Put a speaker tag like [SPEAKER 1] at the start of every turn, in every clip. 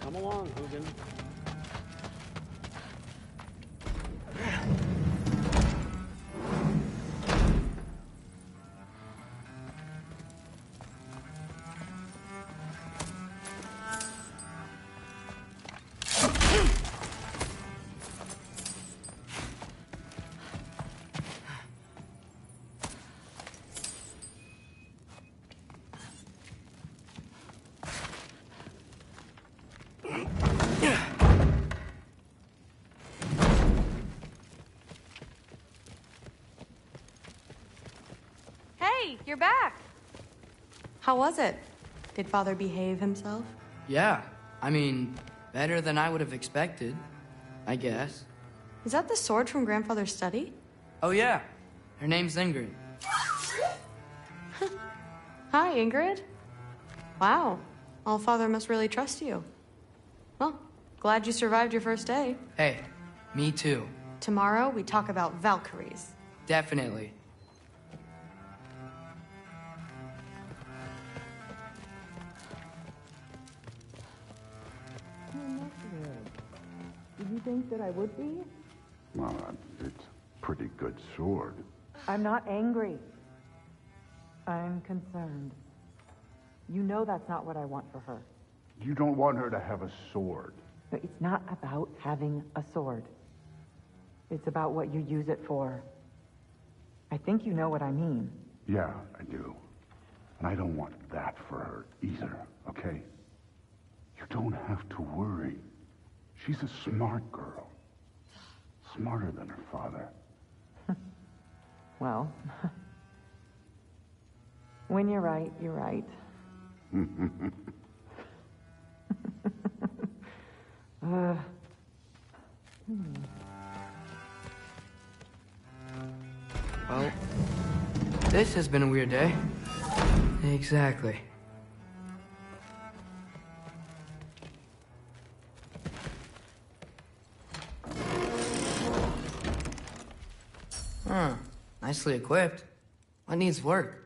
[SPEAKER 1] Come along, Hugin.
[SPEAKER 2] Hey, you're back. How was it? Did Father behave himself?
[SPEAKER 3] Yeah, I mean, better than I would have expected, I guess.
[SPEAKER 2] Is that the sword from Grandfather's study?
[SPEAKER 3] Oh yeah, her name's Ingrid.
[SPEAKER 2] Hi, Ingrid. Wow, All-Father must really trust you. Well, glad you survived your first day.
[SPEAKER 3] Hey, me too.
[SPEAKER 2] Tomorrow, we talk about Valkyries.
[SPEAKER 3] Definitely.
[SPEAKER 4] Did you think that I would be?
[SPEAKER 5] Well, it's a pretty good sword.
[SPEAKER 4] I'm not angry. I'm concerned. You know that's not what I want for her.
[SPEAKER 5] You don't want her to have a sword.
[SPEAKER 4] But it's not about having a sword. It's about what you use it for. I think you know what I mean.
[SPEAKER 5] Yeah, I do. And I don't want that for her either, okay? You don't have to worry. She's a smart girl. Smarter than her father.
[SPEAKER 4] Well, when you're right, you're right.
[SPEAKER 3] Well, this has been a weird day. Exactly. Huh. Nicely equipped. What needs work?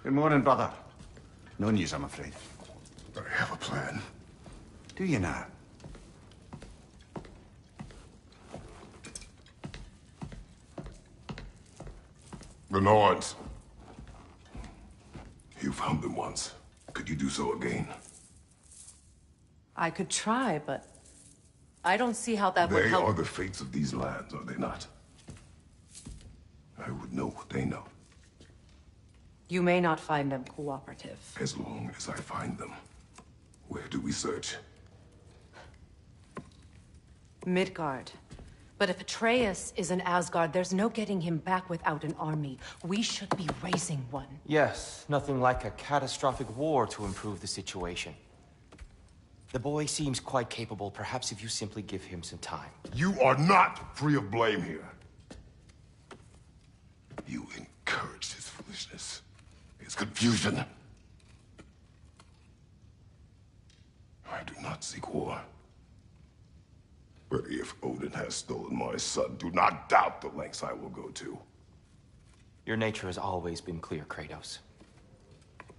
[SPEAKER 6] Good morning, brother. No news, I'm afraid.
[SPEAKER 5] I have a plan.
[SPEAKER 6] Do you now?
[SPEAKER 7] The Norns. You found them once. Could you do so again?
[SPEAKER 8] I could try, but I don't see how that would
[SPEAKER 7] They
[SPEAKER 8] help.
[SPEAKER 7] are the fates of these lands, are they not? I would know what they know,
[SPEAKER 8] You may not find them cooperative.
[SPEAKER 7] as long as I find them. Where do we search?
[SPEAKER 8] Midgard. But if Atreus is in Asgard, there's no getting him back without an army. We should be raising one.
[SPEAKER 9] Yes, nothing like a catastrophic war to improve the situation. The boy seems quite capable. Perhaps if you simply give him some time.
[SPEAKER 7] You are not free of blame here. You encouraged his foolishness, his confusion. I do not seek war. But if Odin has stolen my son, do not doubt the lengths I will go to.
[SPEAKER 9] Your nature has always been clear, Kratos.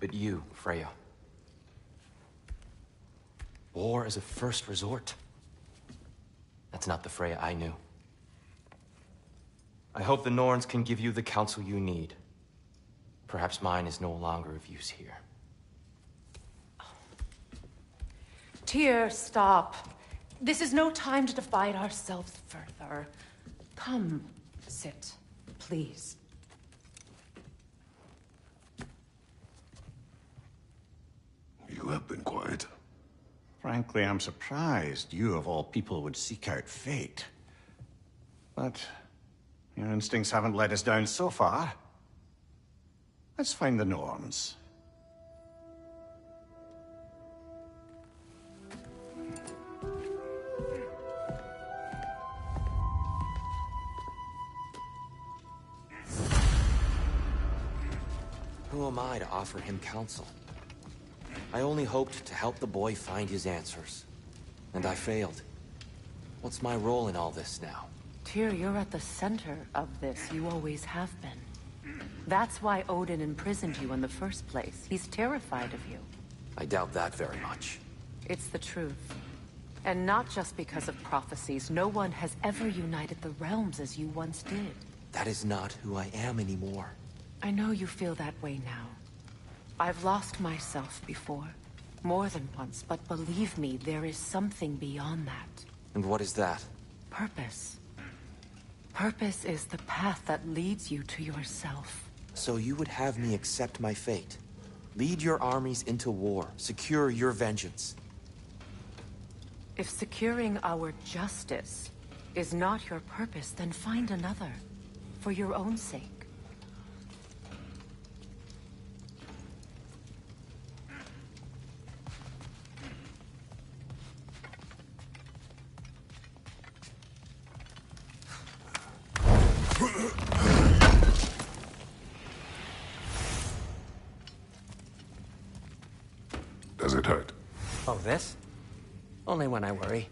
[SPEAKER 9] But you, Freya. War is a first resort. That's not the Freya I knew. I hope the Norns can give you the counsel you need. Perhaps mine is no longer of use here.
[SPEAKER 8] Tyr, stop. This is no time to divide ourselves further. Come, sit, please.
[SPEAKER 7] You have been quiet.
[SPEAKER 6] Frankly, I'm surprised you, of all people, would seek out fate. But your instincts haven't let us down so far. Let's find the Norns.
[SPEAKER 9] Who am I to offer him counsel? I only hoped to help the boy find his answers. And I failed. What's my role in all this now?
[SPEAKER 8] Tyr, you're at the center of this. You always have been. That's why Odin imprisoned you in the first place. He's terrified of you.
[SPEAKER 9] I doubt that very much.
[SPEAKER 8] It's the truth. And not just because of prophecies. No one has ever united the realms as you once did.
[SPEAKER 9] That is not who I am anymore.
[SPEAKER 8] I know you feel that way now. I've lost myself before. More than once, but believe me, there is something beyond that.
[SPEAKER 9] And what is that?
[SPEAKER 8] Purpose. Purpose is the path that leads you to yourself.
[SPEAKER 9] So you would have me accept my fate? Lead your armies into war, secure your vengeance.
[SPEAKER 8] If securing our justice is not your purpose, then find another. For your own sake.
[SPEAKER 7] Does it hurt?
[SPEAKER 9] Oh, this? Only when I worry.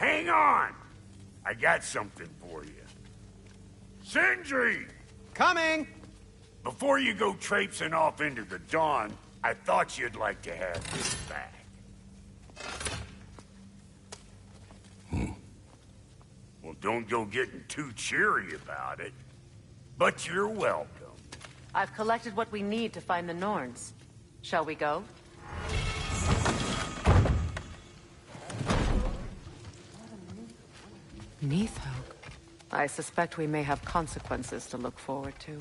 [SPEAKER 10] Hang on! I got something for you. Sindri!
[SPEAKER 11] Coming!
[SPEAKER 10] Before you go traipsing off into the dawn, I thought you'd like to have this back. Well, don't go getting too cheery about it. But you're welcome.
[SPEAKER 8] I've collected what we need to find the Norns. Shall we go? Neathog. I suspect we may have consequences to look forward to.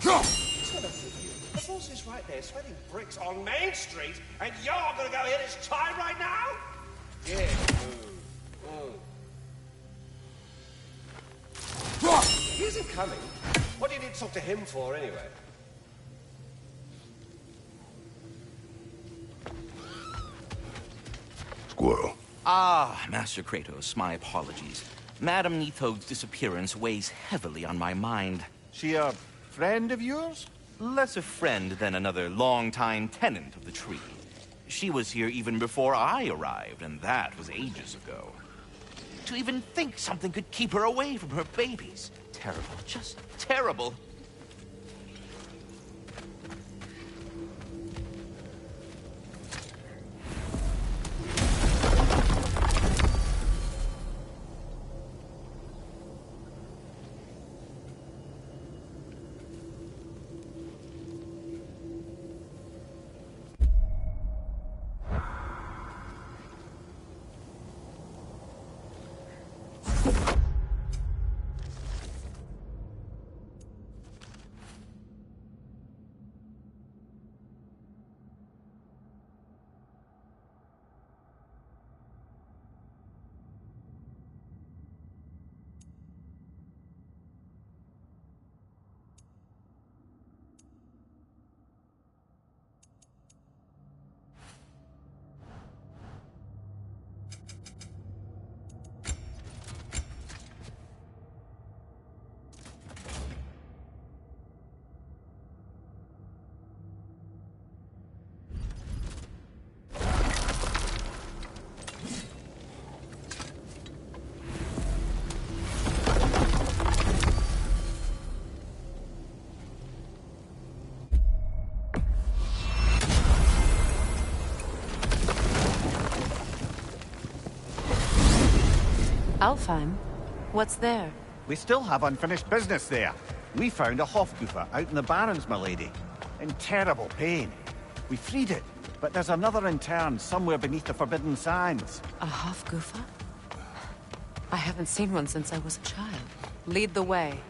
[SPEAKER 12] The boss is right there, sweating bricks on Main Street, and you're gonna go hit his time right now? Yeah. He isn't coming. What do you need to talk to him for, anyway?
[SPEAKER 7] Squirrel.
[SPEAKER 13] Ah, Master Kratos, my apologies. Madame Neathog's disappearance weighs heavily on my mind.
[SPEAKER 6] She a friend of yours?
[SPEAKER 13] Less a friend than another longtime tenant of the tree. She was here even before I arrived, and that was ages ago. To even think something could keep her away from her babies. Terrible, just terrible.
[SPEAKER 8] Alfheim? What's there?
[SPEAKER 6] We still have unfinished business there. We found a Hofgufer out in the Barrens, my lady. In terrible pain. We freed it, but there's another intern somewhere beneath the Forbidden Sands.
[SPEAKER 8] A Hofgufer? I haven't seen one since I was a child. Lead the way.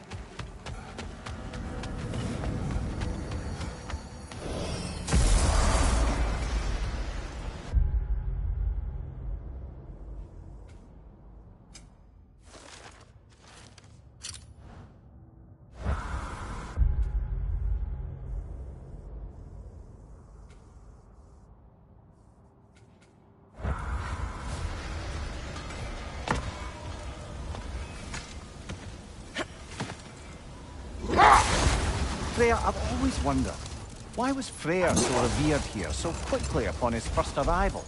[SPEAKER 6] Freya, I've always wondered, why was Freyr so revered here so quickly upon his first arrival?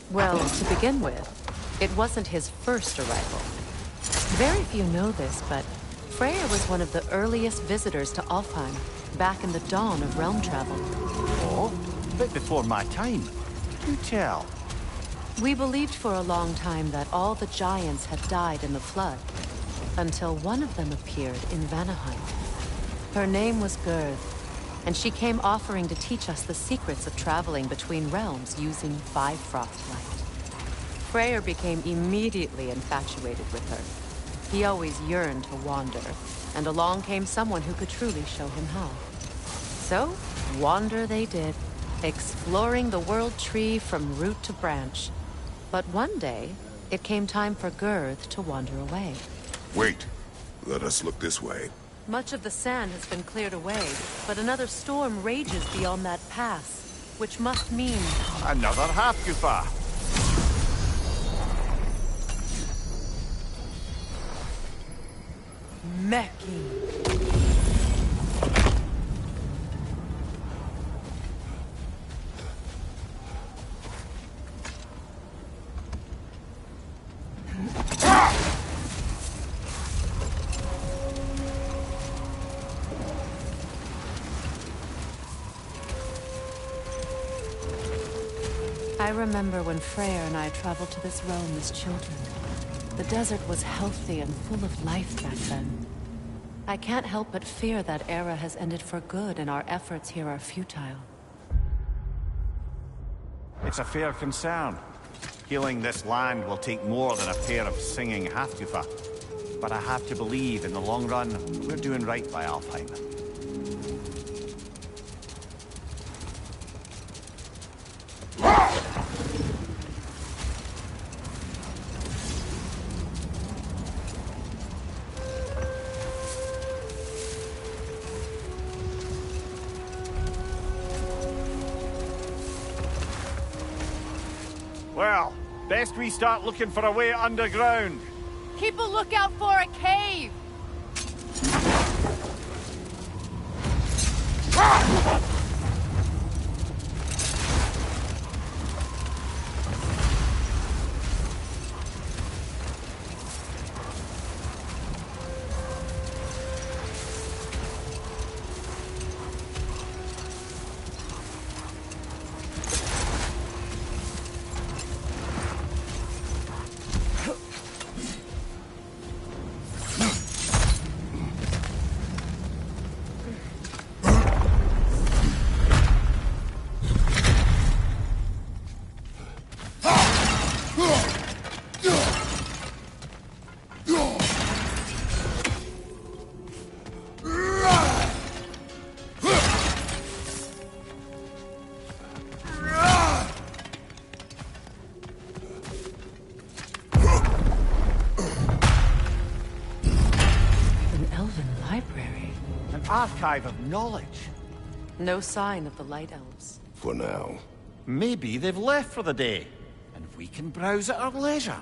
[SPEAKER 8] Well, to begin with, it wasn't his first arrival. Very few know this, but Freyr was one of the earliest visitors to Alfheim, back in the dawn of realm travel.
[SPEAKER 6] Oh, a bit before my time. Do tell.
[SPEAKER 8] We believed for a long time that all the giants had died in the flood, until one of them appeared in Vanaheim. Her name was Gerd, and she came offering to teach us the secrets of traveling between realms using Bifrost light. Freyr became immediately infatuated with her. He always yearned to wander, and along came someone who could truly show him how. So, wander they did, exploring the world tree from root to branch. But one day, it came time for Gerd to wander away.
[SPEAKER 7] Wait. Let us look this way.
[SPEAKER 8] Much of the sand has been cleared away, but another storm rages beyond that pass, which must mean...
[SPEAKER 6] Another Hofgufer!
[SPEAKER 8] Mecking. I remember when Freyr and I traveled to this realm as children. The desert was healthy and full of life back then. I can't help but fear that era has ended for good and our efforts here are futile.
[SPEAKER 6] It's a fair concern. Healing this land will take more than a pair of singing Hofgufer. But I have to believe, in the long run, we're doing right by Alfheim. Well, best we start looking for a way underground.
[SPEAKER 8] Keep a lookout for a cave!
[SPEAKER 6] Archive of knowledge.
[SPEAKER 8] No sign of the Light Elves.
[SPEAKER 7] For now.
[SPEAKER 6] Maybe they've left for the day, and we can browse at our leisure.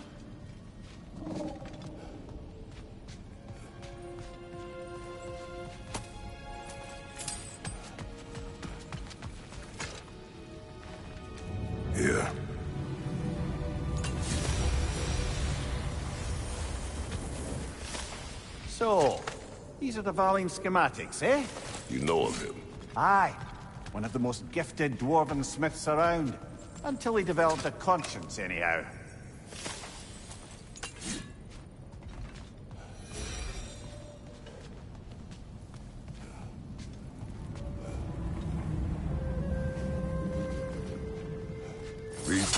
[SPEAKER 7] Here.
[SPEAKER 6] So, these are the Valine schematics, eh?
[SPEAKER 7] You know of him?
[SPEAKER 6] Aye. One of the most gifted dwarven smiths around. Until he developed a conscience, anyhow.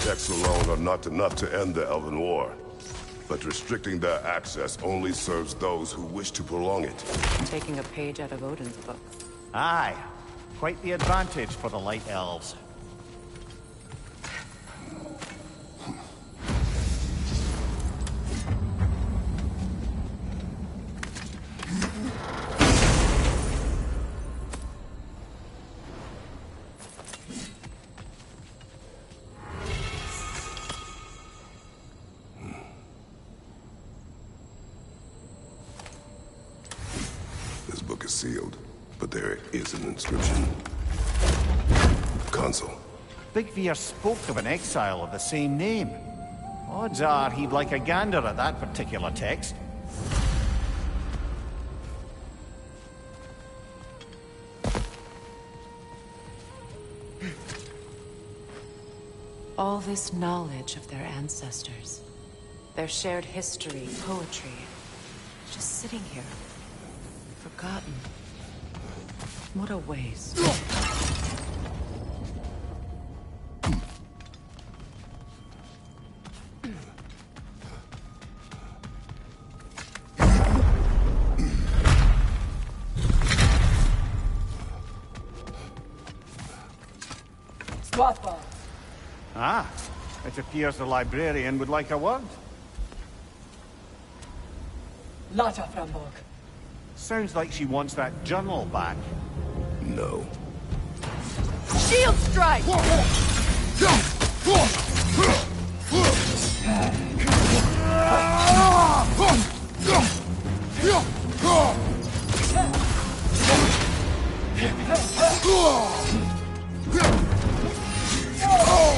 [SPEAKER 7] texts alone are not enough to end the Elven War. But restricting their access only serves those who wish to prolong it.
[SPEAKER 8] Taking a page out of Odin's book.
[SPEAKER 6] Aye. Quite the advantage for the Light Elves.
[SPEAKER 7] This book is sealed, but there is an inscription. Consul.
[SPEAKER 6] Big Veer spoke of an exile of the same name. Odds are he'd like a gander at that particular text.
[SPEAKER 8] All this knowledge of their ancestors, their shared history, poetry, just sitting here, forgotten. What a waste.
[SPEAKER 6] Ah, it appears the librarian would like a word.
[SPEAKER 11] Lata Framborg.
[SPEAKER 6] Sounds like she wants that journal back.
[SPEAKER 7] No.
[SPEAKER 11] Shield strike!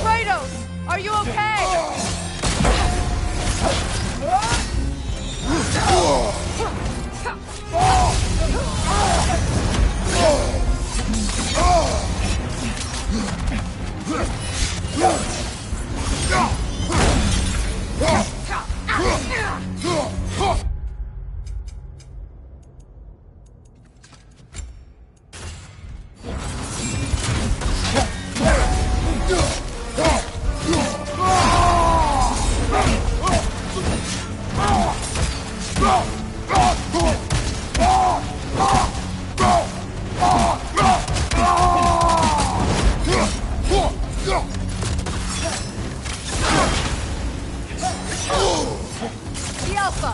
[SPEAKER 14] Kratos, are you okay? The Alpha!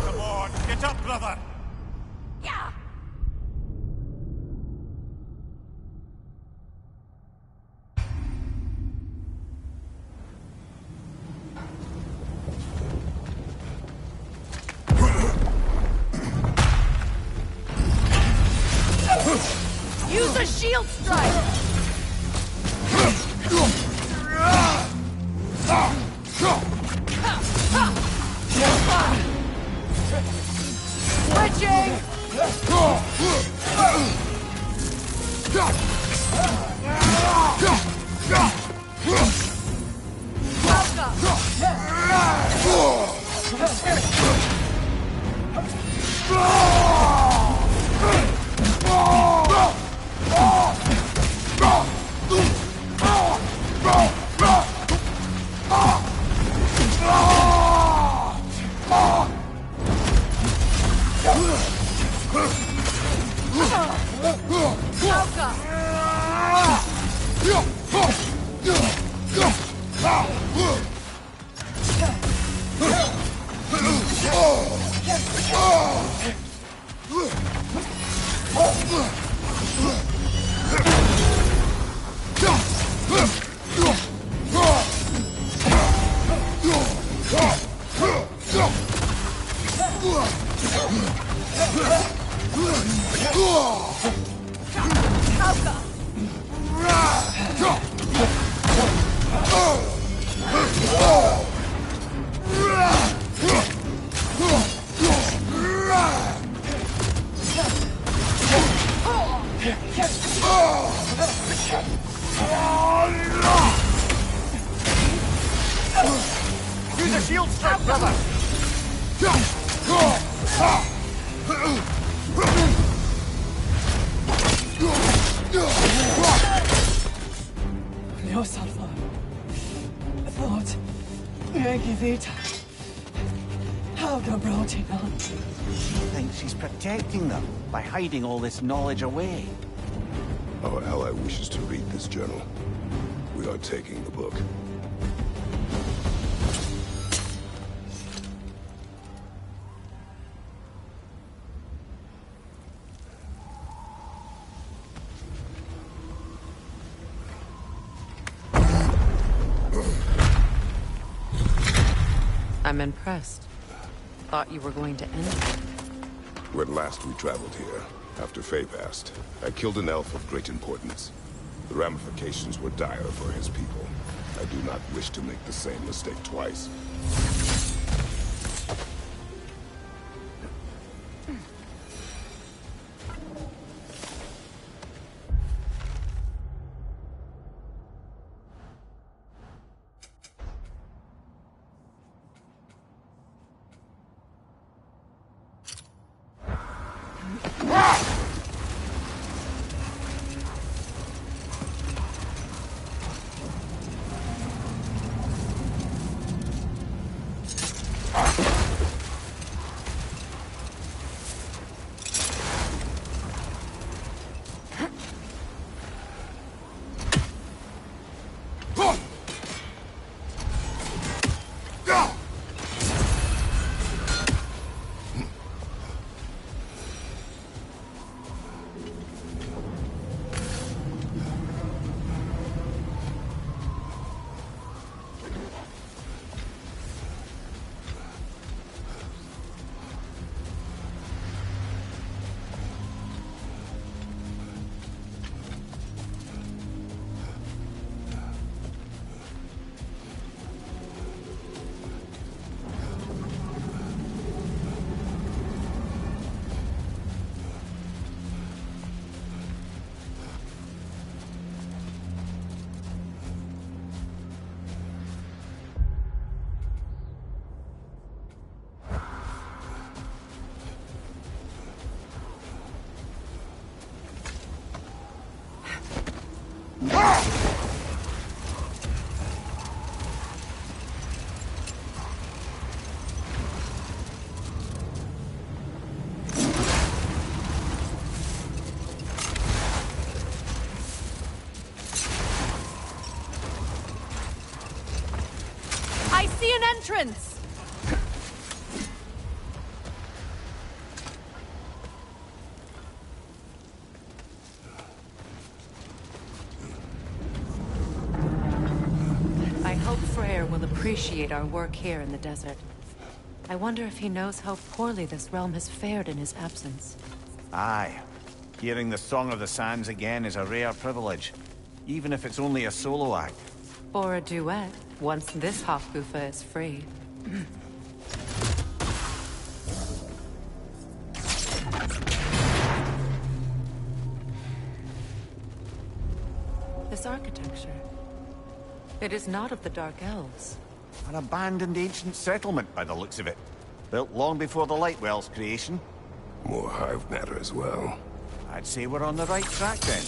[SPEAKER 10] Come on, get up, brother!
[SPEAKER 14] Use a shield strike! Switching!
[SPEAKER 6] shield strike, brother!
[SPEAKER 11] Yourself, thought, Megivita. How the Brotina.
[SPEAKER 15] She thinks she's protecting them by hiding all this knowledge away.
[SPEAKER 7] Our ally wishes to read this journal. We are taking the book.
[SPEAKER 8] I'm impressed. Thought you were going to end it.
[SPEAKER 7] When last we traveled here, after Faye passed, I killed an elf of great importance. The ramifications were dire for his people. I do not wish to make the same mistake twice.
[SPEAKER 14] I see an entrance!
[SPEAKER 8] I hope Freyr will appreciate our work here in the desert. I wonder if he knows how poorly this realm has fared in his absence.
[SPEAKER 15] Aye. Hearing the Song of the Sands again is a rare privilege, even if it's only a solo act.
[SPEAKER 8] Or a duet, once this Hofgufa is free. This architecture. It is not of the Dark Elves.
[SPEAKER 15] An abandoned ancient settlement by the looks of it. Built long before the Lightwell's creation.
[SPEAKER 7] More hive matter as well.
[SPEAKER 15] I'd say we're on the right track then.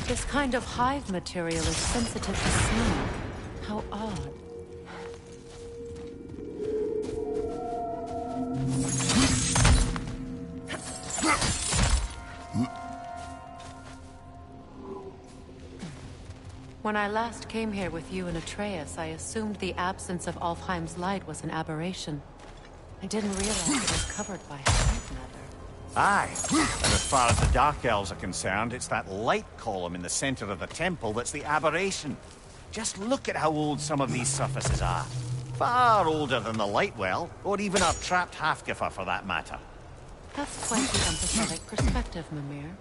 [SPEAKER 8] This kind of hive material is sensitive to smell. How odd. When I last came here with you and Atreus, I assumed the absence of Alfheim's light was an aberration. I didn't realize it was covered by hive matter.
[SPEAKER 15] Aye. And as far as the Dark Elves are concerned, it's that light column in the center of the temple that's the aberration. Just look at how old some of these surfaces are. Far older than the light well, or even our trapped Halfgiffer for that matter.
[SPEAKER 8] That's quite the empathetic perspective, Mimir.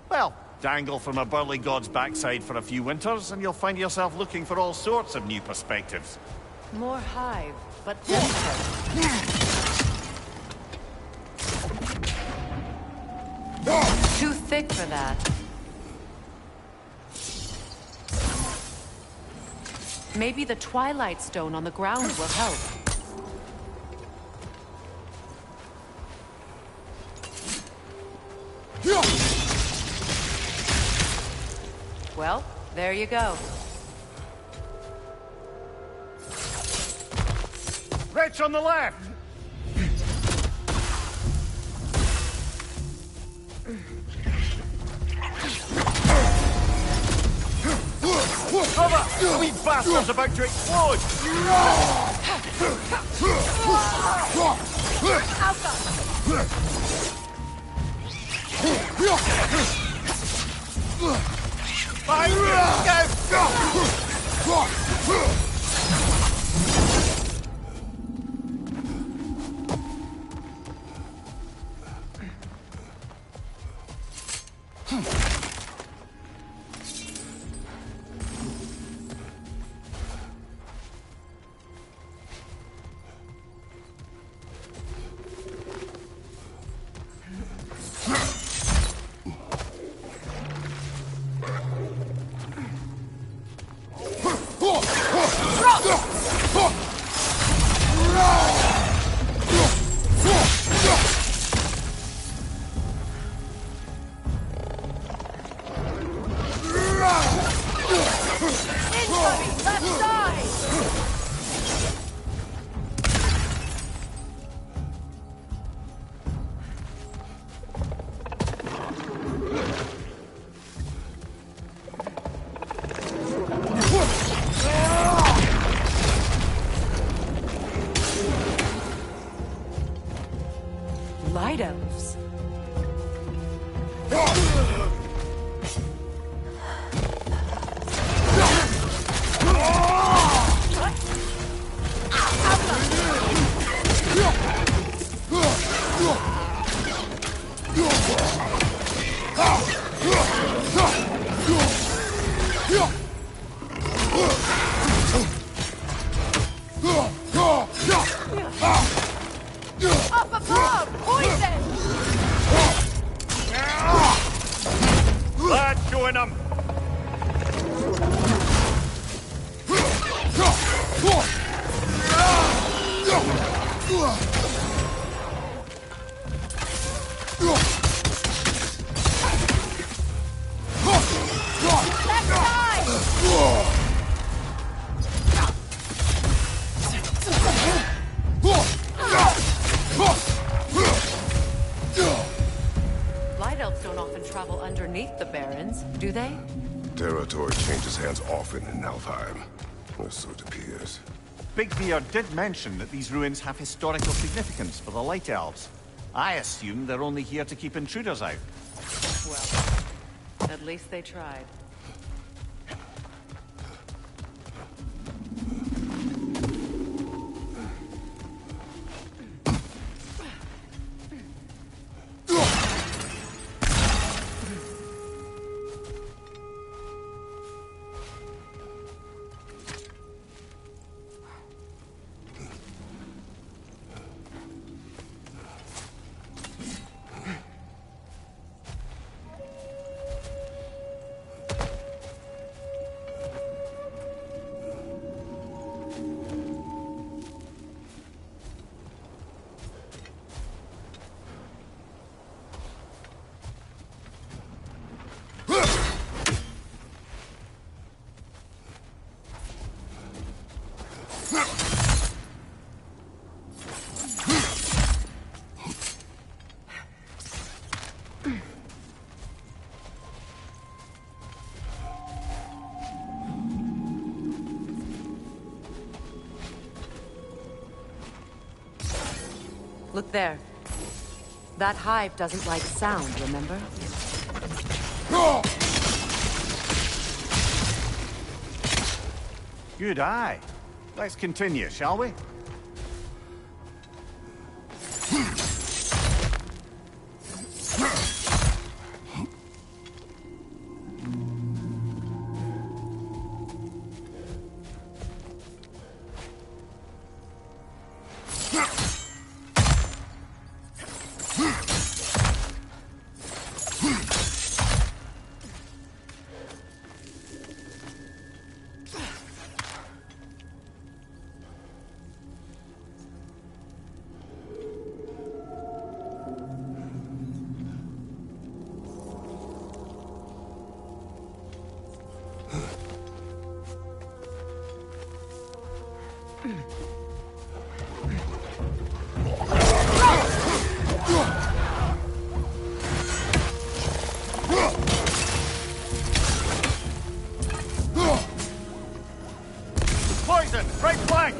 [SPEAKER 15] Well, dangle from a burly god's backside for a few winters, and you'll find yourself looking for all sorts of new perspectives.
[SPEAKER 8] More hive, but denser. Too thick for that. Maybe the Twilight Stone on the ground will help. Well, there you go.
[SPEAKER 15] Wretch on the left! Cover! The wee bastard's about to explode! Behind you! Go!
[SPEAKER 8] Light elves.
[SPEAKER 14] Up above! Poison!
[SPEAKER 15] That's showing them!
[SPEAKER 14] Left side!
[SPEAKER 8] Light elves don't often travel underneath the barrens, do they?
[SPEAKER 7] Territory changes hands often in Alfheim, or so it appears.
[SPEAKER 15] Bigbeard did mention that these ruins have historical significance for the Light Elves. I assume they're only here to keep intruders out.
[SPEAKER 8] Well, at least they tried. Look there. That hive doesn't like sound, remember?
[SPEAKER 15] Good eye. Let's continue, shall we? Poison! Right flank!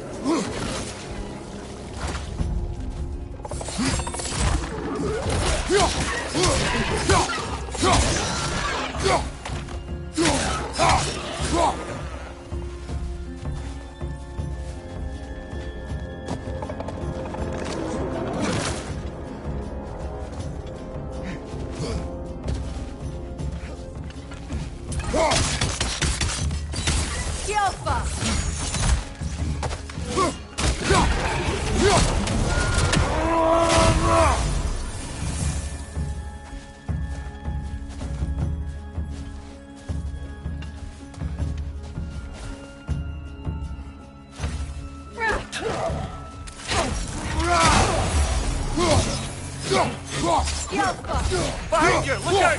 [SPEAKER 15] Behind you! Look out!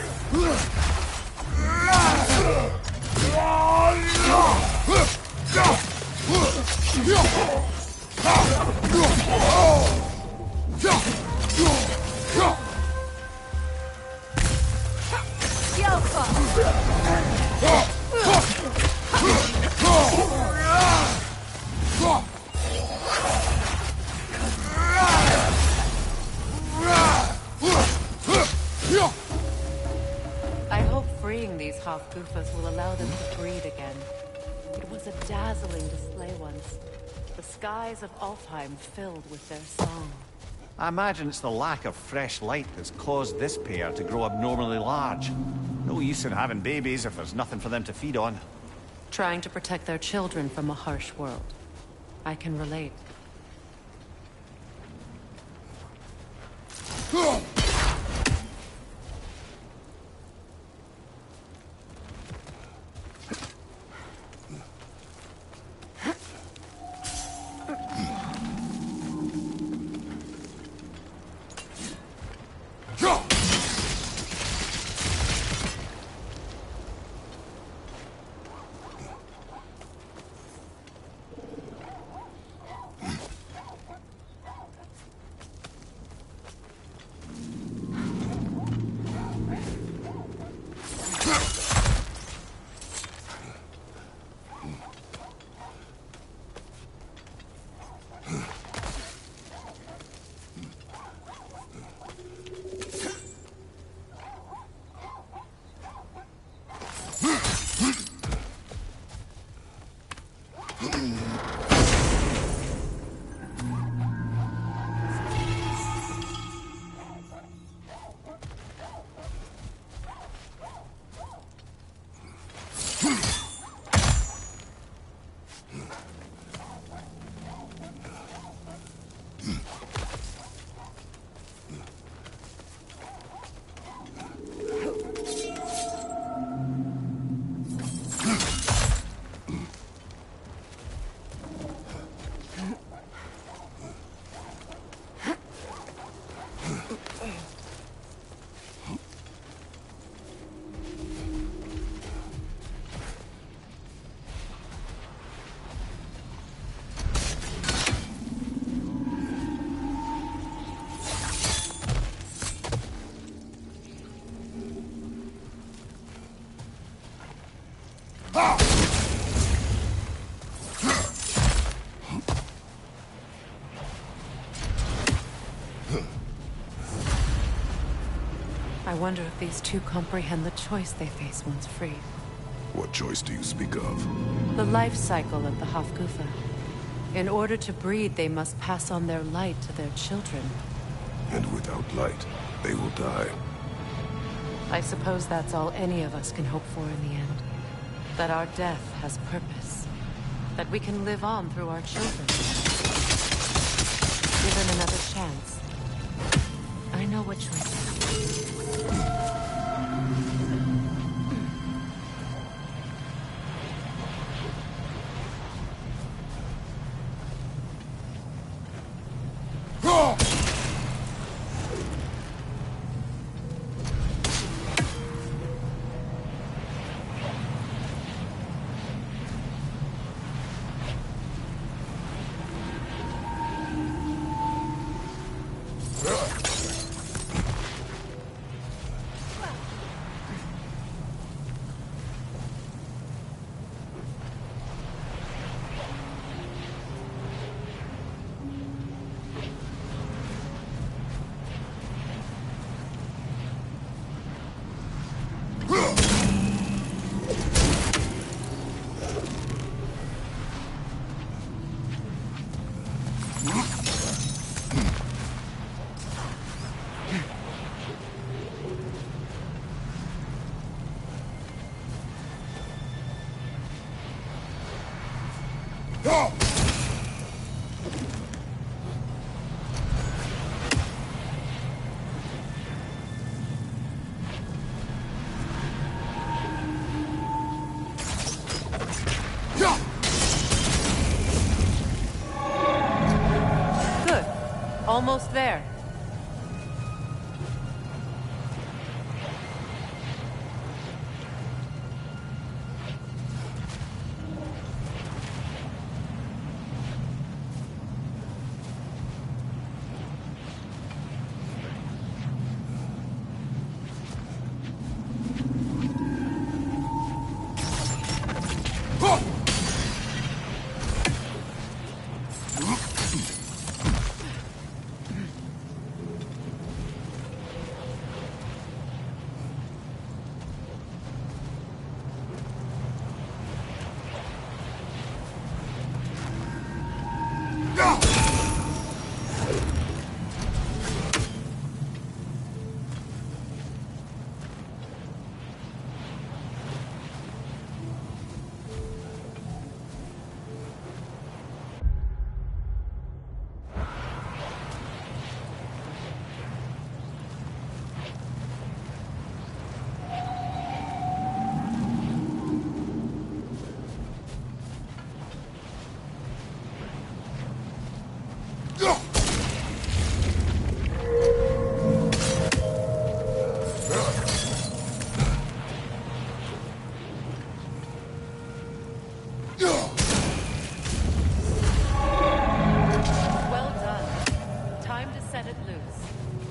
[SPEAKER 8] I hope freeing these Hofgufas will allow them to breathe again. It was a dazzling display once. The skies of Alfheim filled with their song.
[SPEAKER 15] I imagine it's the lack of fresh light that's caused this pair to grow abnormally large. No use in having babies if there's nothing for them to feed on.
[SPEAKER 8] Trying to protect their children from a harsh world. I can relate. I wonder if these two comprehend the choice they face once freed.
[SPEAKER 7] What choice do you speak of?
[SPEAKER 8] The life cycle of the Hofgufa. In order to breed, they must pass on their light to their children.
[SPEAKER 7] And without light, they will die.
[SPEAKER 8] I suppose that's all any of us can hope for in the end. That our death has purpose. That we can live on through our children. Given another chance, I know what choice. Good. Almost there.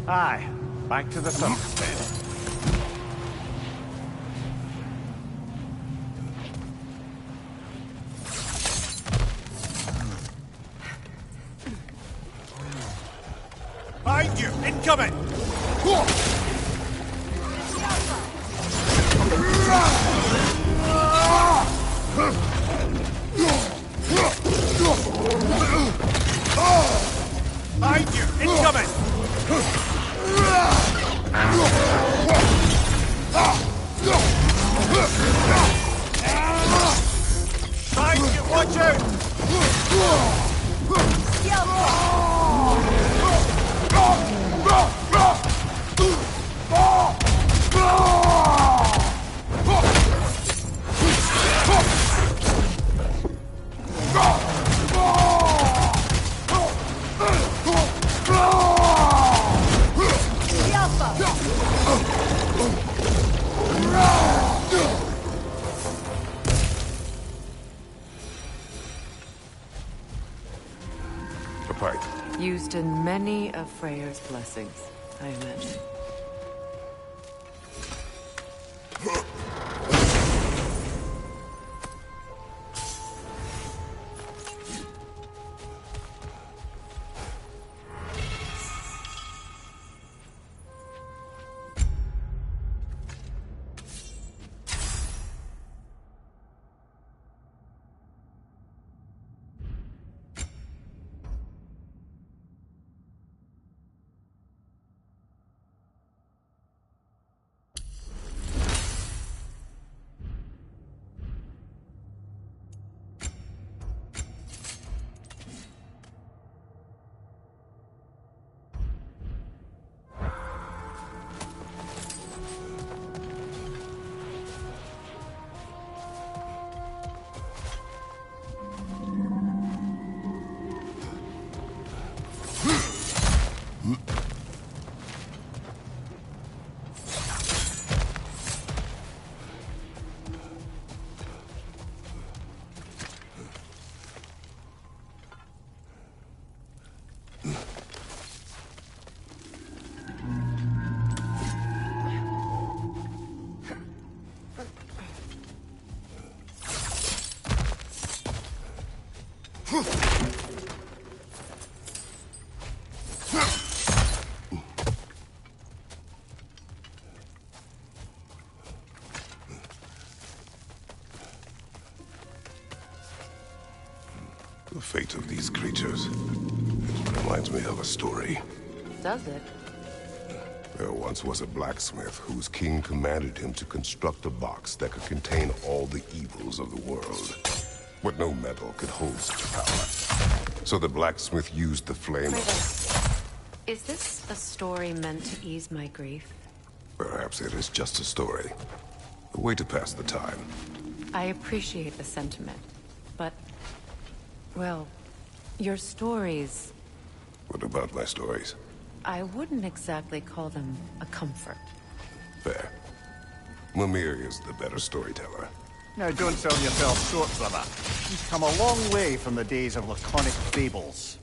[SPEAKER 15] Aye. Back to the surface then.
[SPEAKER 10] Behind you! Incoming! Behind you! Incoming! Behind you! Watch
[SPEAKER 7] A pipe.
[SPEAKER 8] Used in many of Freyr's blessings, I imagine.
[SPEAKER 7] The fate of these creatures, it reminds me of a story.
[SPEAKER 8] Does it?
[SPEAKER 7] There once was a blacksmith whose king commanded him to construct a box that could contain all the evils of the world. But no metal could hold such power. So the blacksmith used the flame of...
[SPEAKER 8] Is this a story meant to ease my grief?
[SPEAKER 7] Perhaps it is just a story. A way to pass the time.
[SPEAKER 8] I appreciate the sentiment, but... well, your stories...
[SPEAKER 7] What about my stories?
[SPEAKER 8] I wouldn't exactly call them a comfort.
[SPEAKER 7] Fair. Mimir is the better storyteller.
[SPEAKER 15] Now, don't sell yourself short, brother. You've come a long way from the days of laconic fables.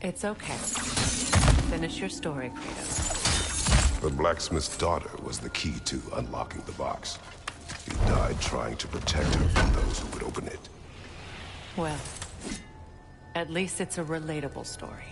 [SPEAKER 8] It's okay. Finish your story, Kratos.
[SPEAKER 7] The blacksmith's daughter was the key to unlocking the box. He died trying to protect her from those who would open it.
[SPEAKER 8] Well, at least it's a relatable story.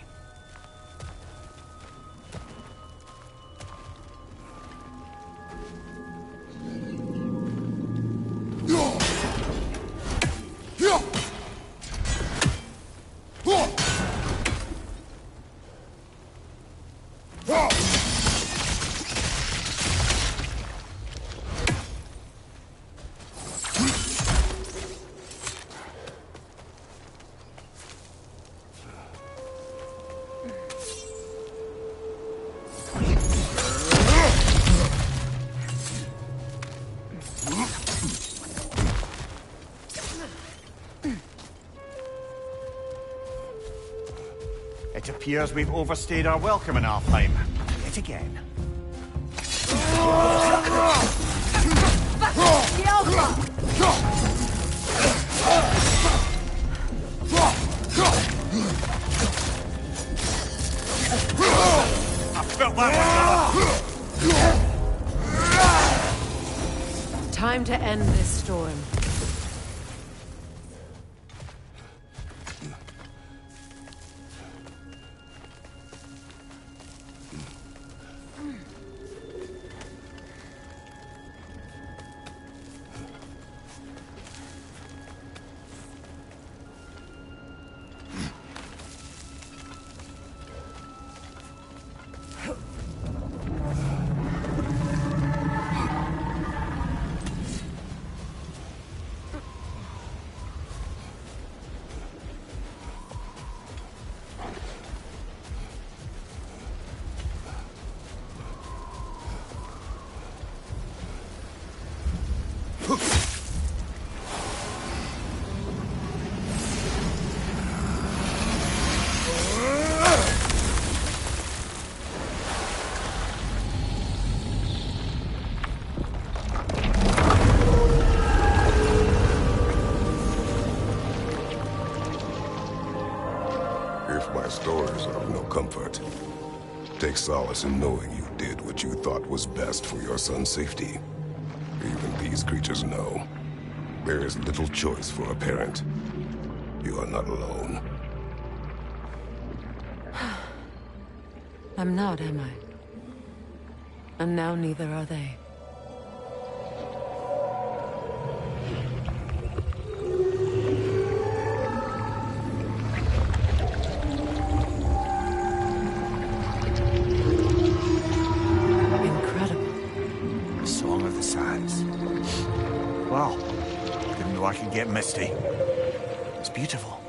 [SPEAKER 15] It appears we've overstayed our welcome in Alfheim. Yet again. I felt that one.
[SPEAKER 8] Time to end this storm.
[SPEAKER 7] If my stories are of no comfort, take solace in knowing you did what you thought was best for your son's safety. Even these creatures know. There is little choice for a parent. You are not alone.
[SPEAKER 8] I'm not, am I? And now neither are they.
[SPEAKER 15] The Song of the Sands. Wow. Didn't know I could get misty. It's beautiful.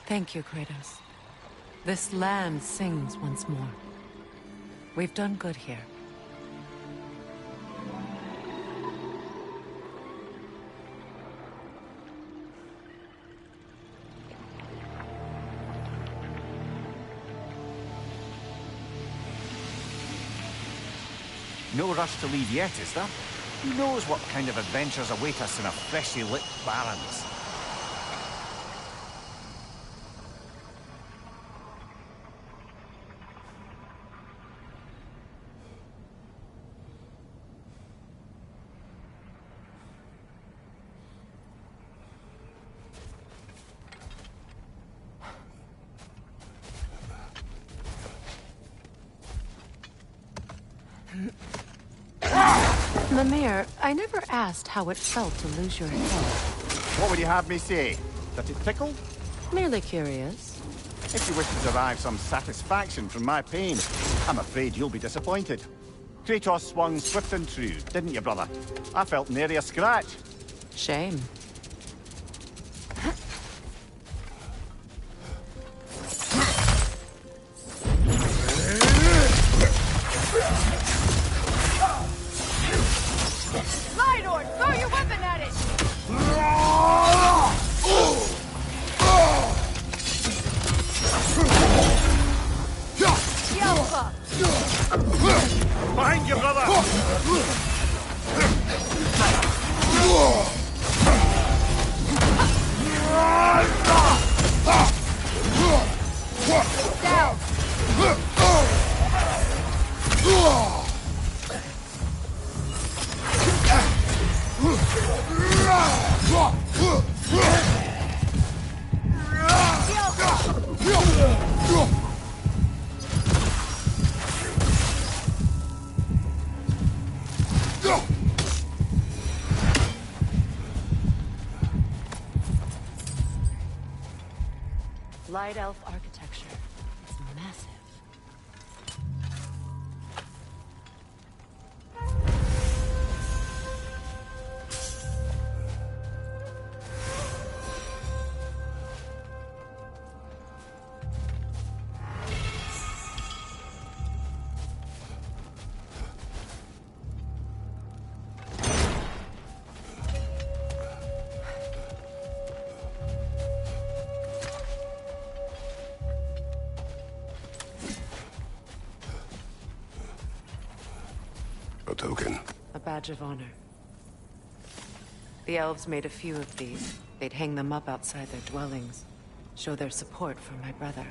[SPEAKER 8] Thank you, Kratos. This land sings once more. We've done good here.
[SPEAKER 15] No rush to leave yet, is there? Who knows what kind of adventures await us in a freshly lit Barrens?
[SPEAKER 8] Lemire, I never asked how it felt to lose your head.
[SPEAKER 15] What would you have me say? That it tickled?
[SPEAKER 8] Merely curious.
[SPEAKER 15] If you wish to derive some satisfaction from my pain, I'm afraid you'll be disappointed. Kratos swung swift and true, didn't you, brother? I felt nary a scratch.
[SPEAKER 8] Shame.
[SPEAKER 14] Lord, throw your weapon at it! Yelpa!
[SPEAKER 15] Behind you, brother!
[SPEAKER 14] Down!
[SPEAKER 8] Light elf architecture. It's massive.
[SPEAKER 7] A token.
[SPEAKER 8] A badge of honor. The elves made a few of these. They'd hang them up outside their dwellings. Show their support for my brother.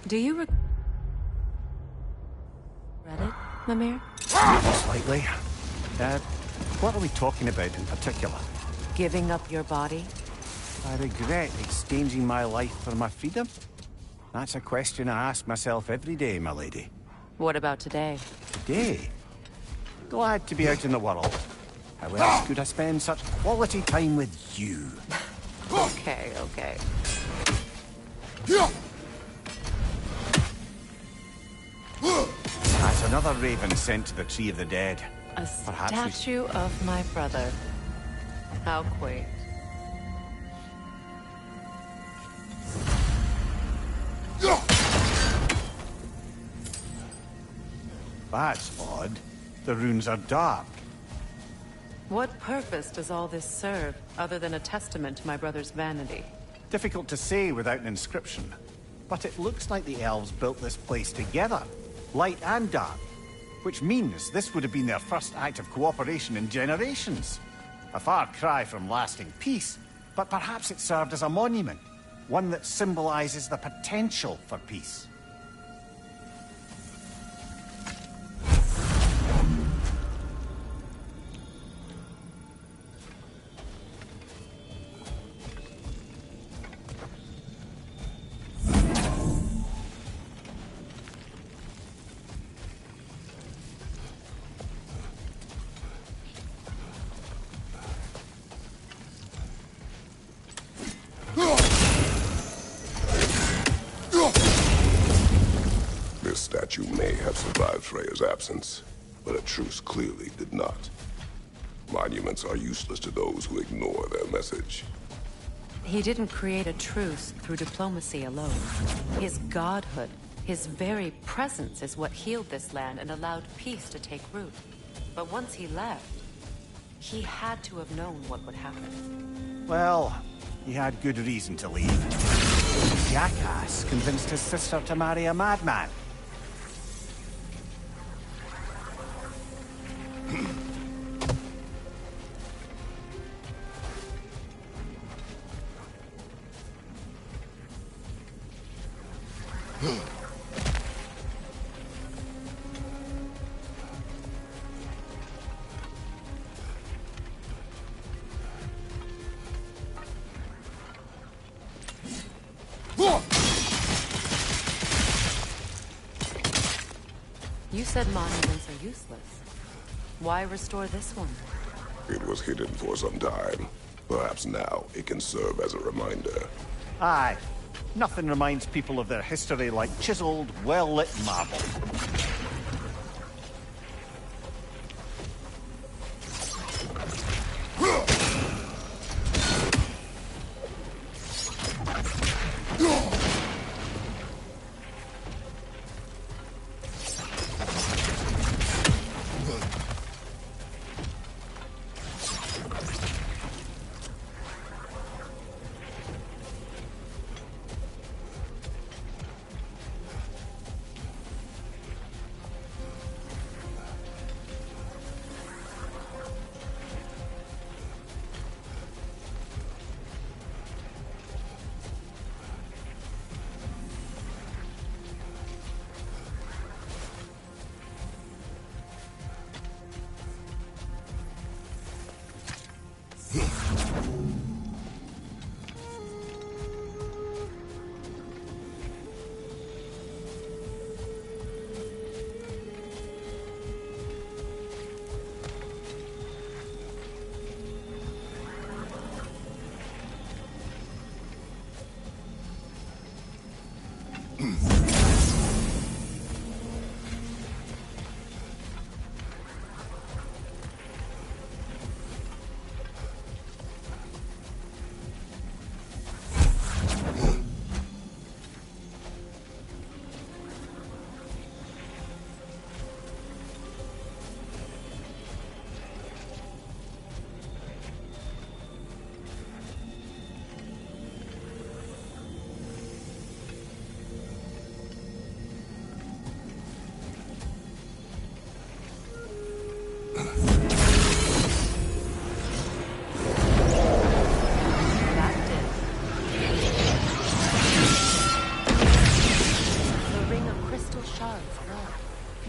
[SPEAKER 8] Do you regret it, Mimir?
[SPEAKER 15] Slightly. What are we talking about in particular?
[SPEAKER 8] Giving up your body?
[SPEAKER 15] I regret exchanging my life for my freedom? That's a question I ask myself every day, my lady.
[SPEAKER 8] What about today?
[SPEAKER 15] Today? Glad to be out in the world. How else could I spend such quality time with you?
[SPEAKER 8] Okay, okay.
[SPEAKER 15] That's another raven sent to the Tree of the Dead.
[SPEAKER 8] A
[SPEAKER 15] Perhaps
[SPEAKER 8] statue of my brother. How quaint.
[SPEAKER 15] That's odd. The runes are dark.
[SPEAKER 8] What purpose does all this serve, other than a testament to my brother's vanity?
[SPEAKER 15] Difficult to say without an inscription. But it looks like the elves built this place together, light and dark. Which means this would have been their first act of cooperation in generations. A far cry from lasting peace, but perhaps it served as a monument. One that symbolizes the potential for peace.
[SPEAKER 7] This statue may have survived Freya's absence, but a truce clearly did not. Monuments are useless to those who ignore their message.
[SPEAKER 8] He didn't create a truce through diplomacy alone. His godhood, his very presence is what healed this land and allowed peace to take root. But once he left, he had to have known what would happen.
[SPEAKER 15] Well, he had good reason to leave. The jackass convinced his sister to marry a madman.
[SPEAKER 8] You said monuments are useless. Why restore this one?
[SPEAKER 7] It was hidden for some time. Perhaps now it can serve as a reminder.
[SPEAKER 15] Aye. Nothing reminds people of their history like chiseled, well-lit marble.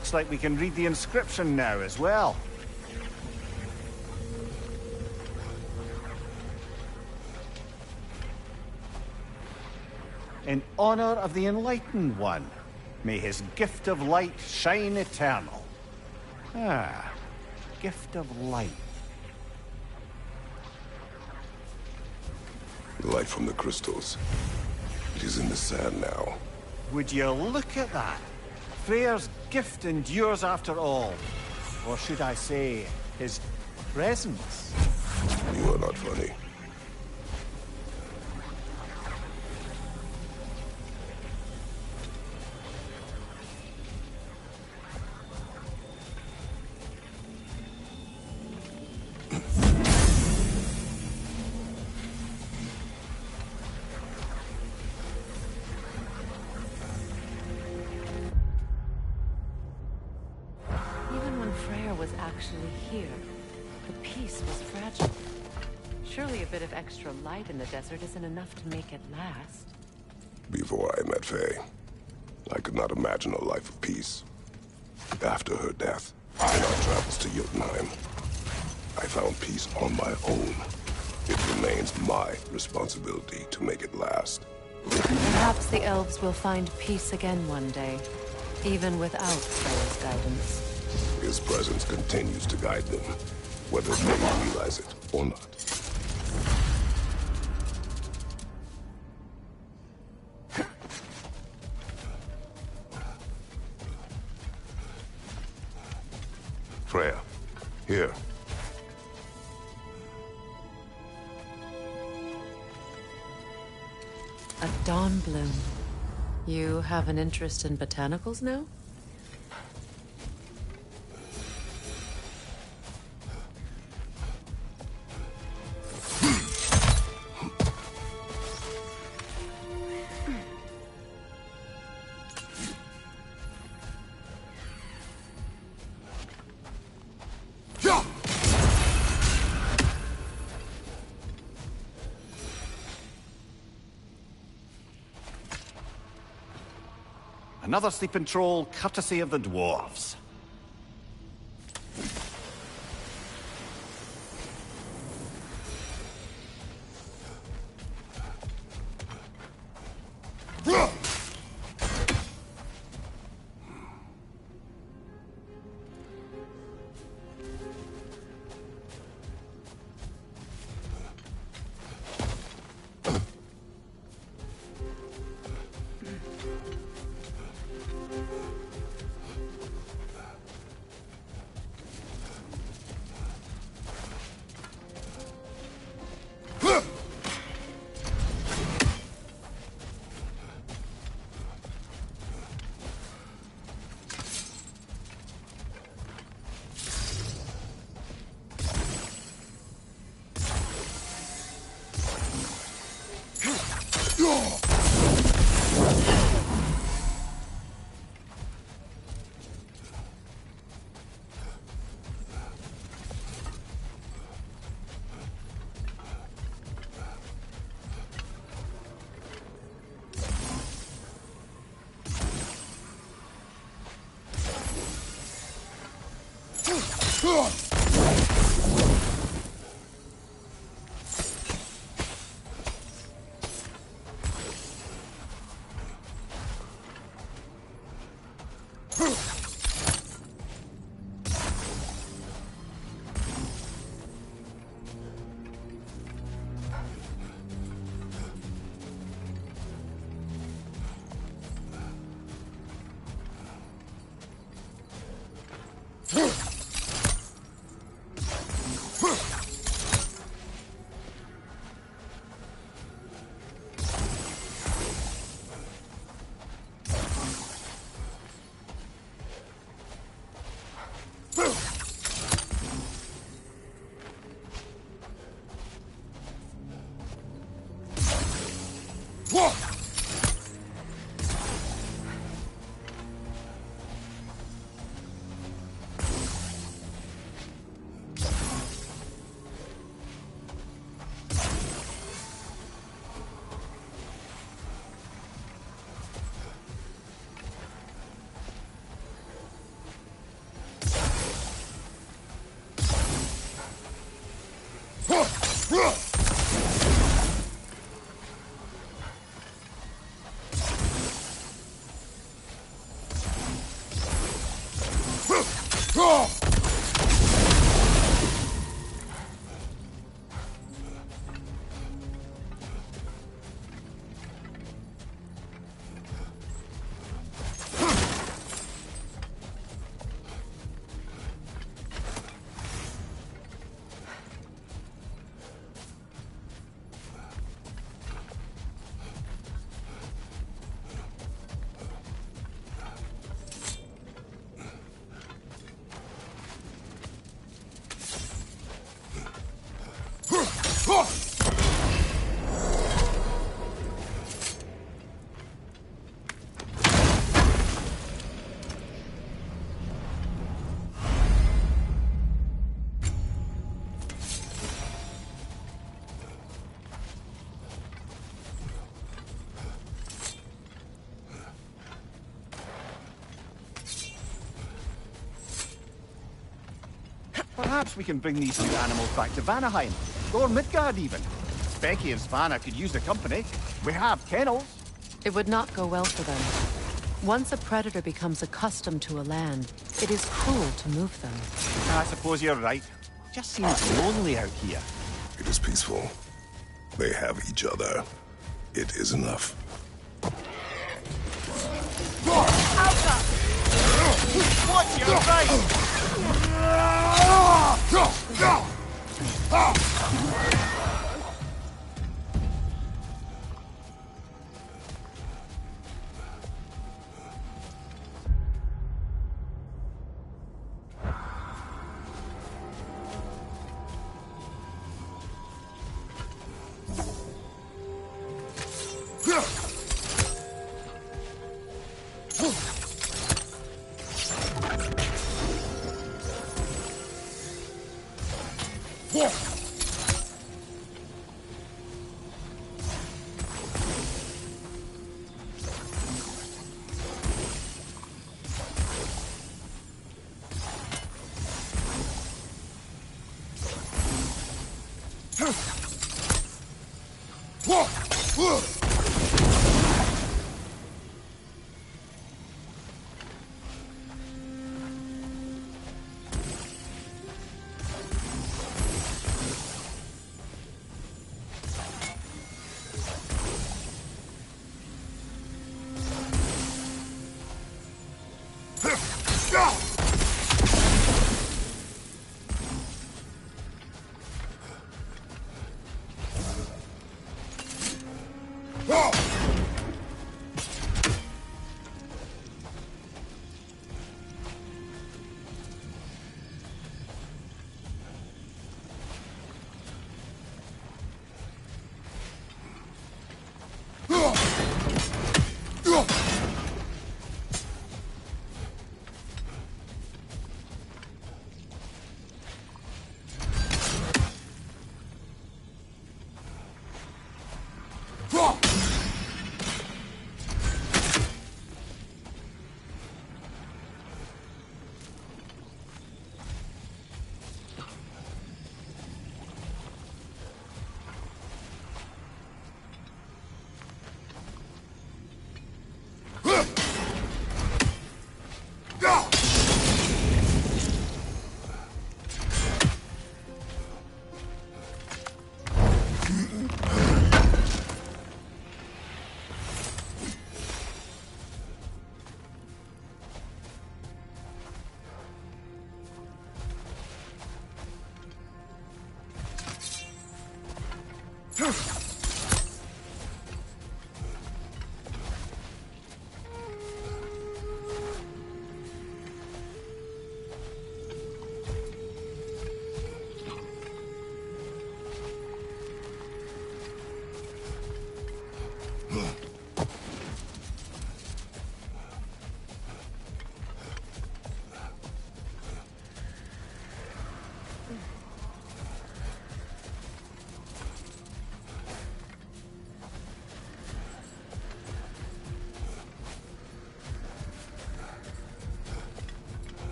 [SPEAKER 15] Looks like we can read the inscription now as well. In honor of the Enlightened One, may his gift of light shine eternal. Ah, gift of light.
[SPEAKER 7] The light from the crystals. It is in the sand now.
[SPEAKER 15] Would you look at that? Freyr's gift endures after all. Or should I say, his presence?
[SPEAKER 7] You are not funny.
[SPEAKER 8] Here, the peace was fragile. Surely a bit of extra light in the desert isn't enough to make it last.
[SPEAKER 7] Before I met Faye, I could not imagine a life of peace. After her death, in our travels to Jotunheim, I found peace on my own. It remains my responsibility to make it last.
[SPEAKER 8] Perhaps the elves will find peace again one day, even without Freya's guidance.
[SPEAKER 7] His presence continues to guide them, whether they realize it or not. Freya, here.
[SPEAKER 8] A dawn bloom. You have an interest in botanicals now?
[SPEAKER 15] Another sleeping troll, courtesy of the dwarves. Perhaps we can bring these two animals back to Vanaheim, or Midgard even. Becky and Svanna could use the company. We have kennels.
[SPEAKER 8] It would not go well for them. Once a predator becomes accustomed to a land, it is cruel to move them.
[SPEAKER 15] I suppose you're right. Just seems lonely out here.
[SPEAKER 7] It is peaceful. They have each other. It is enough.
[SPEAKER 15] Watch your right!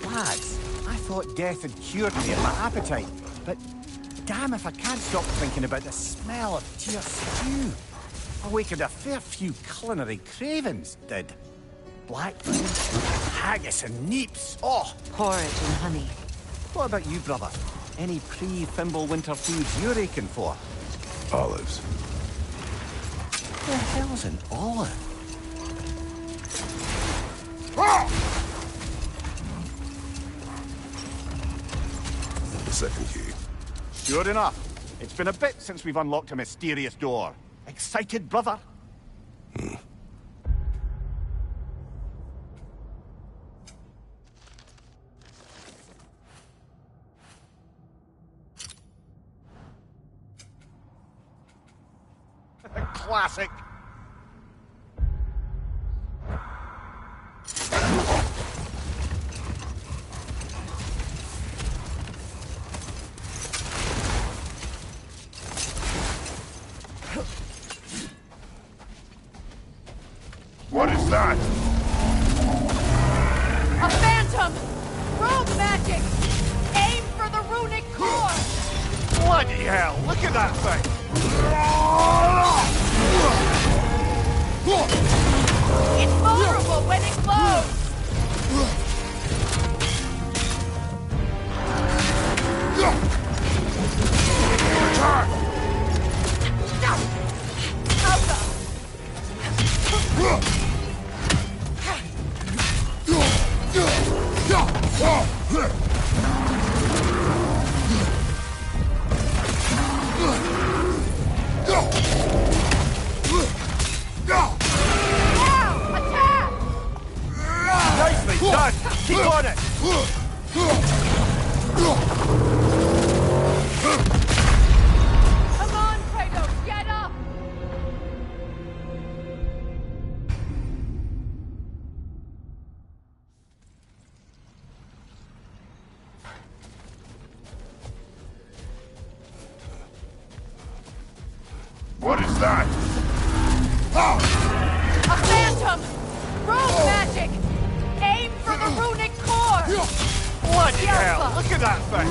[SPEAKER 15] Lads, I thought death had cured me of my appetite, but damn if I can't stop thinking about the smell of tear stew. Awakened a fair few culinary cravings, did. Blackberries, haggis and neeps, oh!
[SPEAKER 8] Porridge and honey.
[SPEAKER 15] What about you, brother? Any pre-Fimble winter foods you're aching for?
[SPEAKER 7] Olives.
[SPEAKER 15] What the hell's an olive?
[SPEAKER 7] The second key.
[SPEAKER 15] Sure enough. It's been a bit since we've unlocked a mysterious door. Excited, brother? Classic.
[SPEAKER 7] What is that?
[SPEAKER 14] A phantom! Rogue magic! Aim for the runic core!
[SPEAKER 15] Bloody hell, look at that thing!
[SPEAKER 14] It's vulnerable when it glows!
[SPEAKER 15] Nicely done! Keep on it!
[SPEAKER 14] Come on, Kratos, get up!
[SPEAKER 7] What is that?
[SPEAKER 14] A phantom! Rogue magic! Aim for the runic core!
[SPEAKER 15] Bloody hell, look at that thing!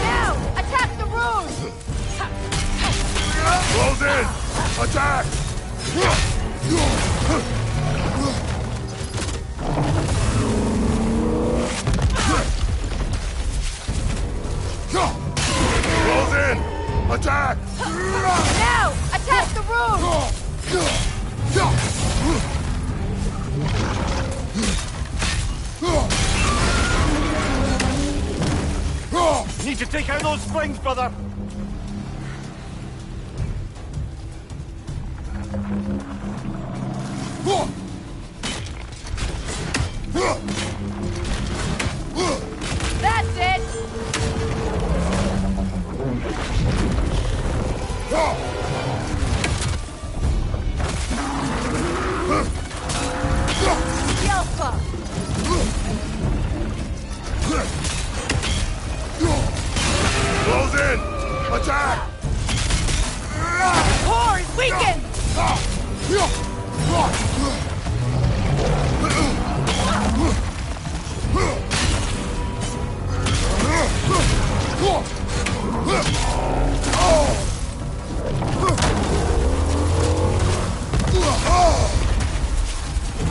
[SPEAKER 14] Now, attack the rune!
[SPEAKER 7] Close in! Attack! Close in! Attack!
[SPEAKER 14] Now, attack the rune!
[SPEAKER 15] Need to take out those springs, brother!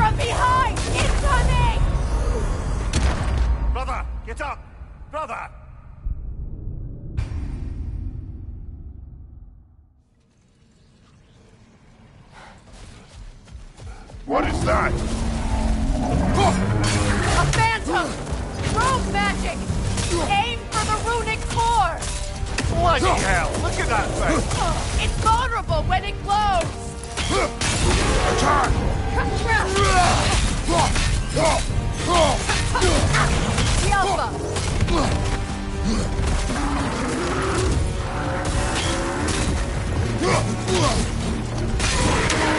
[SPEAKER 14] From behind! It's coming!
[SPEAKER 10] Brother, get up! Brother!
[SPEAKER 5] What is that?
[SPEAKER 14] A phantom! Rogue magic! Aim for the runic core!
[SPEAKER 10] Bloody hell! Look at that thing!
[SPEAKER 14] It's vulnerable when it glows!
[SPEAKER 5] Attack!
[SPEAKER 14] The Alpha!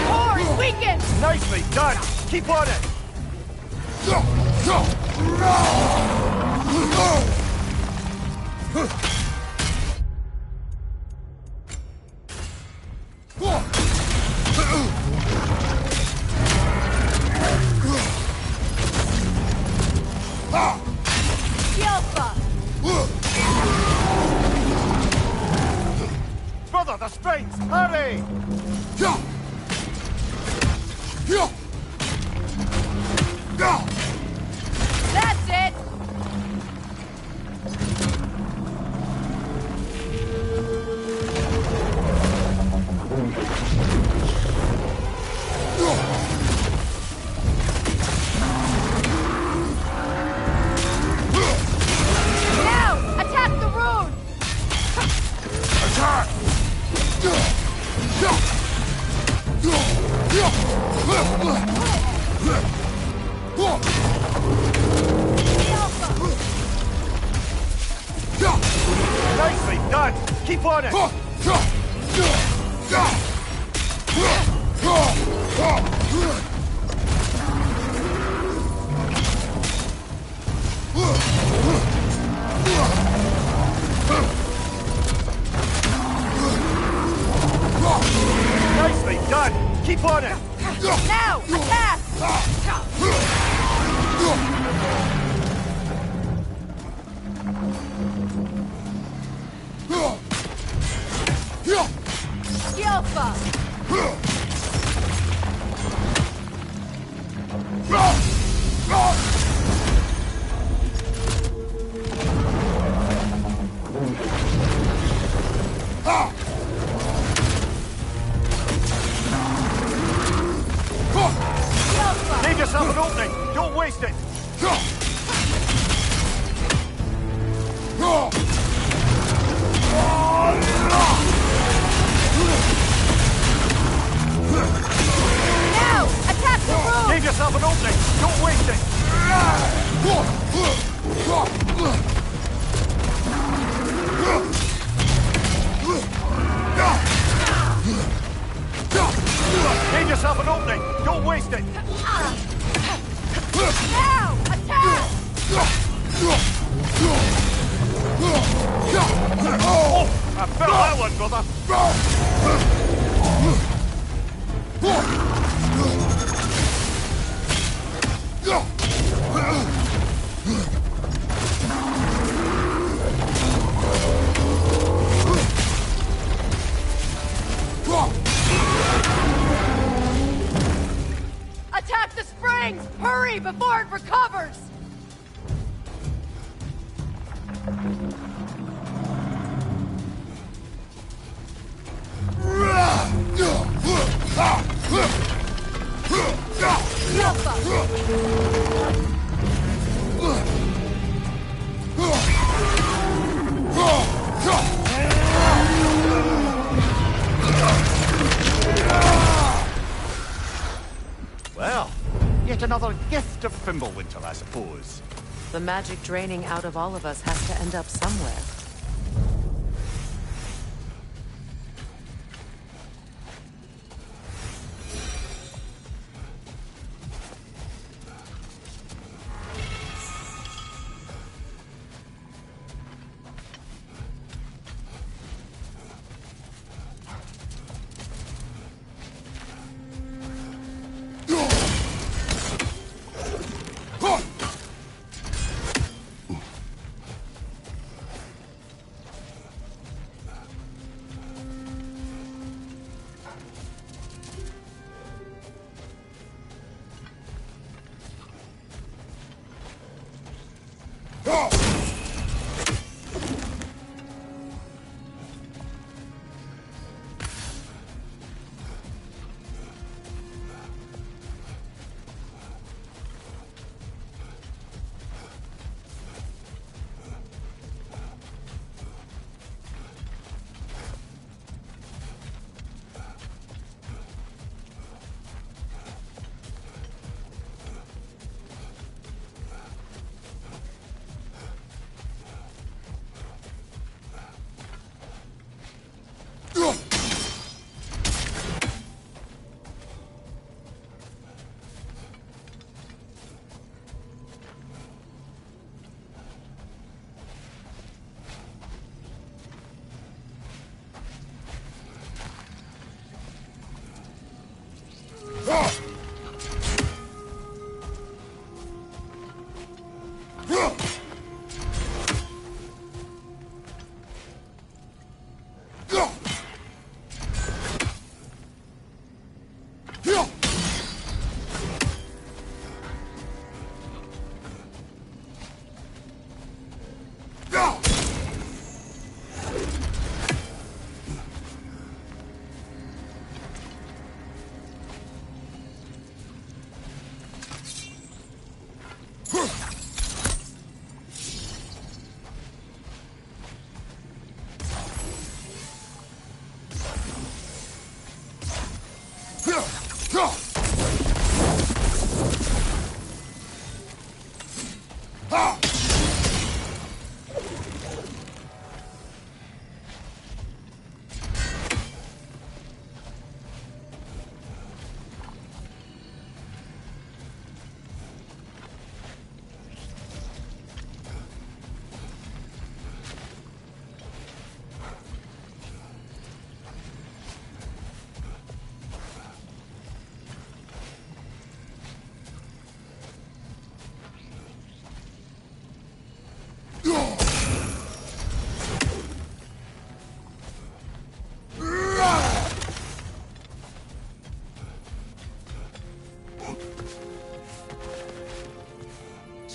[SPEAKER 14] Core is weakened!
[SPEAKER 10] Nicely done! Keep on it!
[SPEAKER 14] The Alpha!
[SPEAKER 10] Brother, the springs! Hurry!
[SPEAKER 14] That's it! Now, attack the rune!
[SPEAKER 5] Attack!
[SPEAKER 10] Nicely done! Keep on it! Nicely done! Keep on it!
[SPEAKER 14] Now, attack! The Alpha!
[SPEAKER 10] Leave yourself an opening! Don't waste it!
[SPEAKER 14] Now, attack the rune!
[SPEAKER 10] Leave yourself an opening! Don't waste it! Leave yourself an opening! Don't waste it!
[SPEAKER 14] Now, attack!
[SPEAKER 10] Oh! I felt that one, brother!
[SPEAKER 14] Attack the springs! Hurry before it recovers!
[SPEAKER 15] Well, yet another gift of Fimbulwinter, I suppose.
[SPEAKER 8] The magic draining out of all of us has to end up somewhere.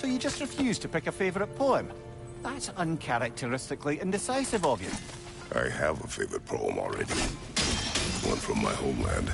[SPEAKER 15] So you just refuse to pick a favorite poem? That's uncharacteristically indecisive of you.
[SPEAKER 7] I have a favorite poem already. One from my homeland.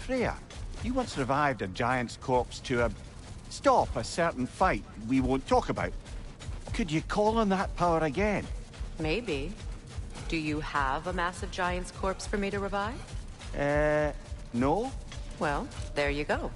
[SPEAKER 15] Freya, you once revived a giant's corpse to stop a certain fight we won't talk about. Could you call on that power again?
[SPEAKER 8] Maybe. Do you have a massive giant's corpse for me to revive?
[SPEAKER 15] No?
[SPEAKER 8] Well, there you go.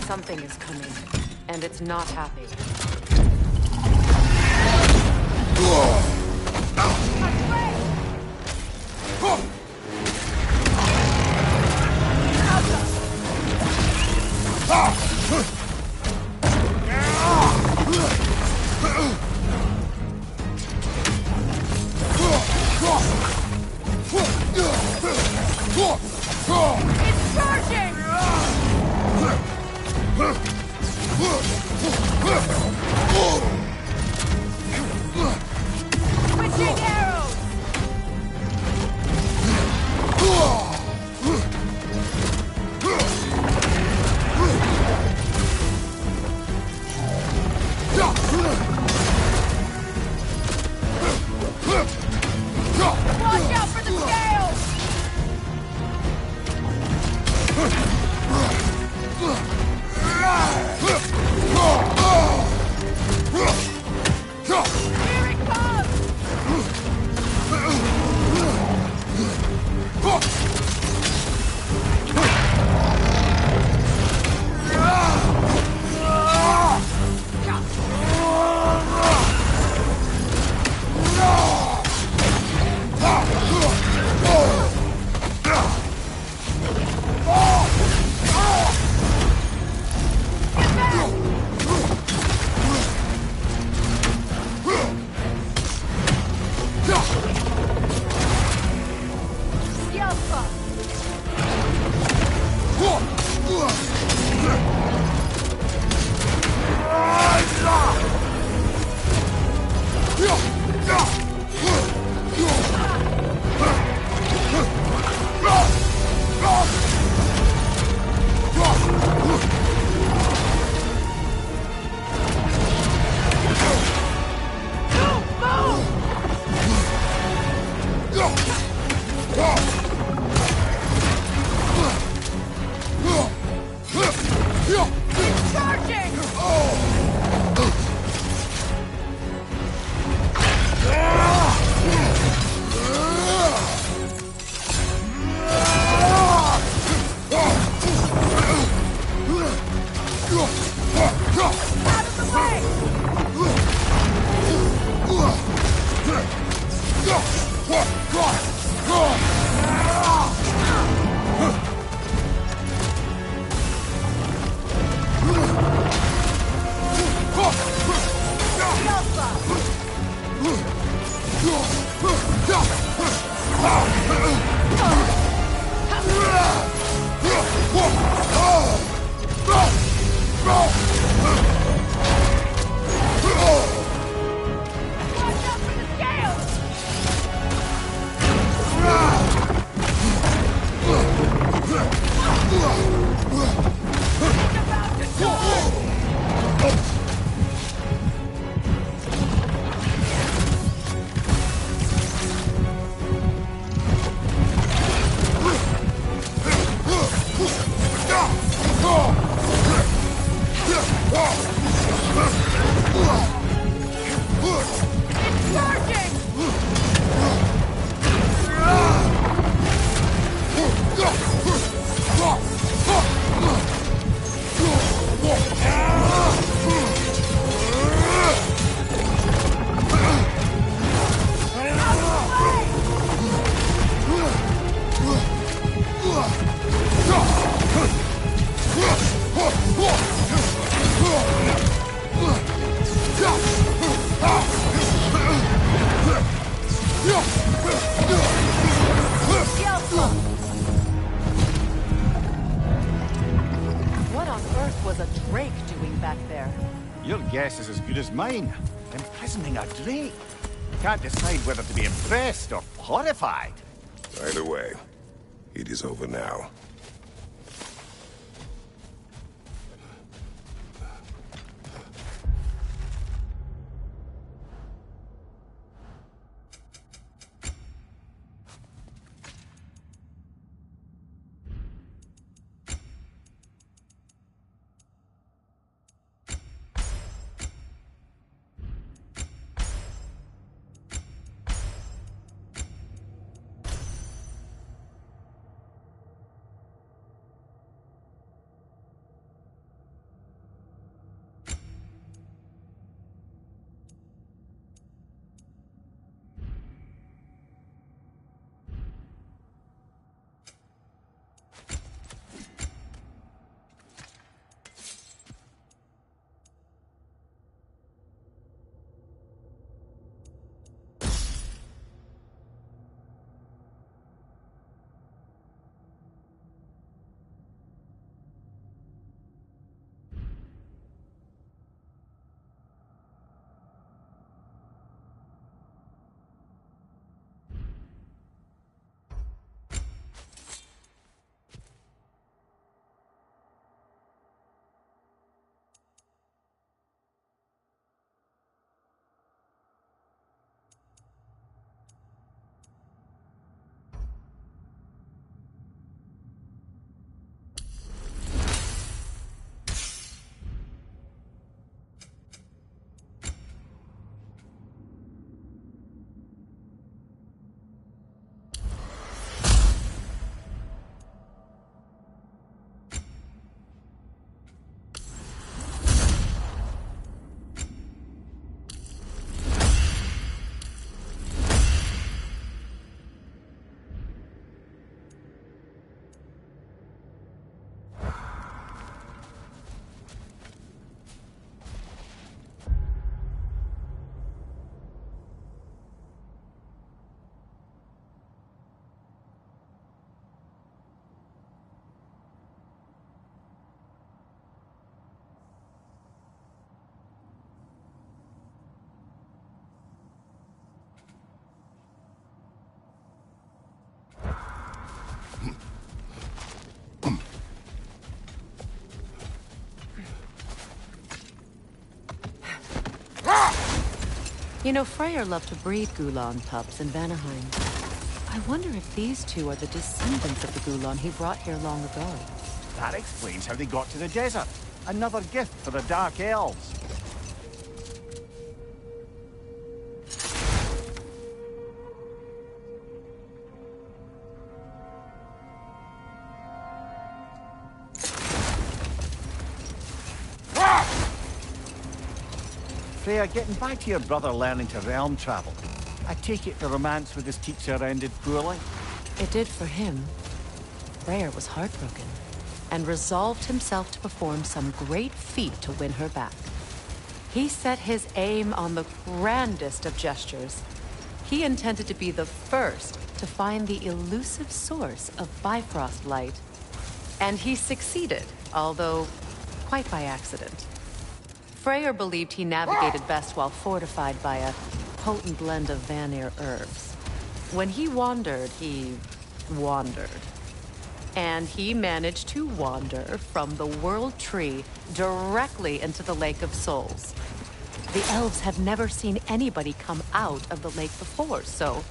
[SPEAKER 8] Something is coming, and it's not happy.
[SPEAKER 14] It's charging! Switching arrows! Watch out for the scales! Here it comes!
[SPEAKER 15] Your guess is as good as mine. Imprisoning a Drake. Can't decide whether to be impressed or horrified.
[SPEAKER 7] Either way, it is over now.
[SPEAKER 8] You know, Freyr loved to breed Gulan pups in Vanaheim. I wonder if these two are the descendants of the Gulan he brought here long ago.
[SPEAKER 15] That explains how they got to the desert. Another gift for the Dark Elves. Freya, getting back to your brother learning to realm travel. I take it the romance with his teacher ended poorly?
[SPEAKER 8] It did for him. Freyr was heartbroken and resolved himself to perform some great feat to win her back. He set his aim on the grandest of gestures. He intended to be the first to find the elusive source of Bifrost light. And he succeeded, although quite by accident. Freyr believed he navigated best while fortified by a potent blend of Vanir herbs. When he wandered, he wandered. And he managed to wander from the World Tree directly into the Lake of Souls. The elves have never seen anybody come out of the lake before, so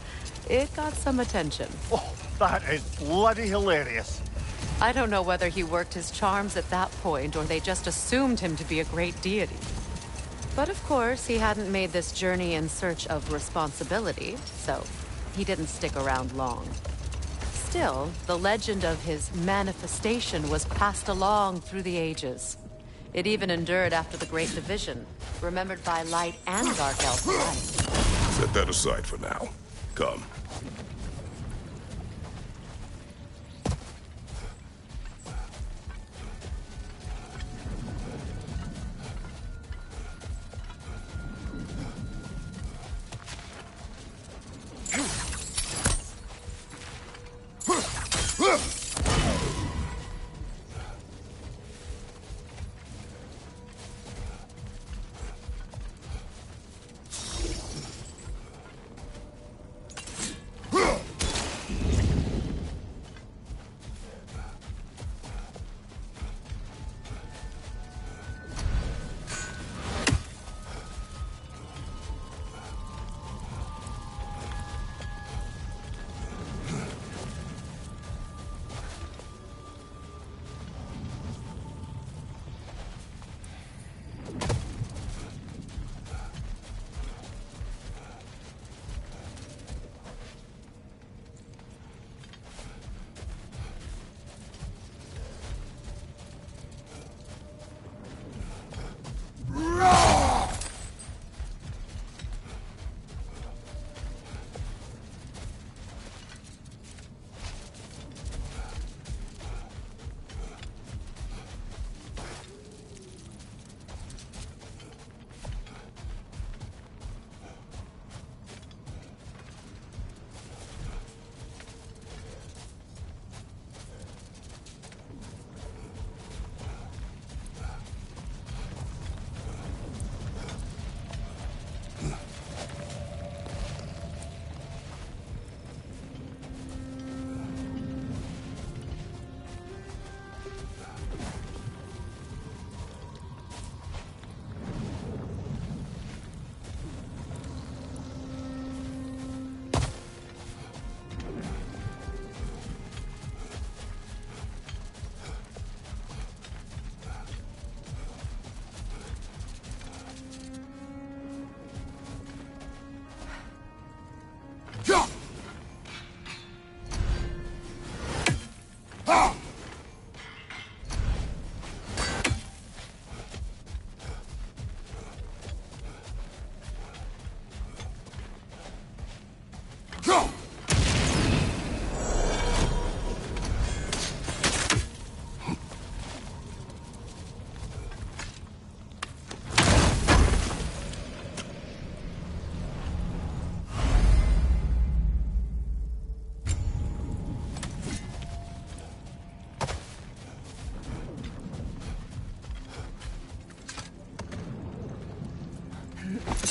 [SPEAKER 8] it got some attention.
[SPEAKER 15] Oh, that is bloody hilarious.
[SPEAKER 8] I don't know whether he worked his charms at that point or they just assumed him to be a great deity. But of course, he hadn't made this journey in search of responsibility, so he didn't stick around long. Still, the legend of his manifestation was passed along through the ages. It even endured after the Great Division, remembered by Light and Dark Elves alike.
[SPEAKER 7] Set that aside for now. Come.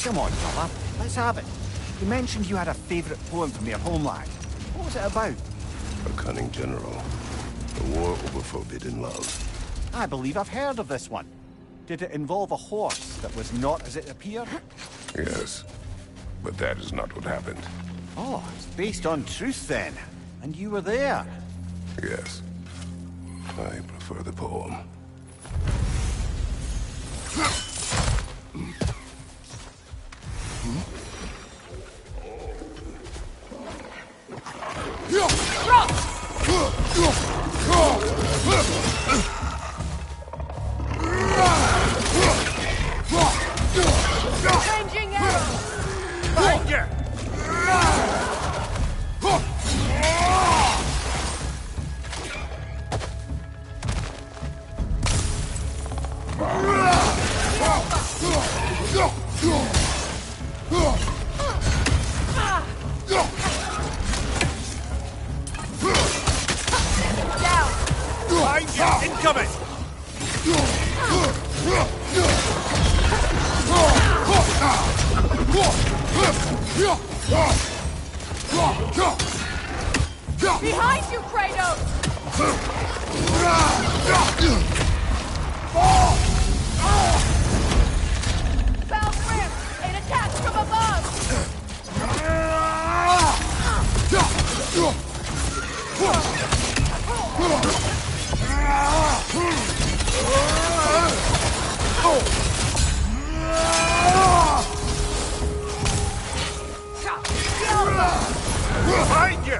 [SPEAKER 15] Come on, brother. Let's have it. You mentioned you had a favorite poem from your homeland. What was it about?
[SPEAKER 7] A cunning general. A war over forbidden love.
[SPEAKER 15] I believe I've heard of this one. Did it involve a horse that was not as it appeared?
[SPEAKER 7] Yes, but that is not what happened.
[SPEAKER 15] Oh, it's based on truth then. And you were there.
[SPEAKER 7] Yes. I prefer the poem.
[SPEAKER 14] Changing arrows!
[SPEAKER 10] Find ya!
[SPEAKER 14] Down!
[SPEAKER 10] Find ya! Incoming!
[SPEAKER 14] Behind you, Kratos! Foul Rim! It attacks from above!
[SPEAKER 10] Find ya!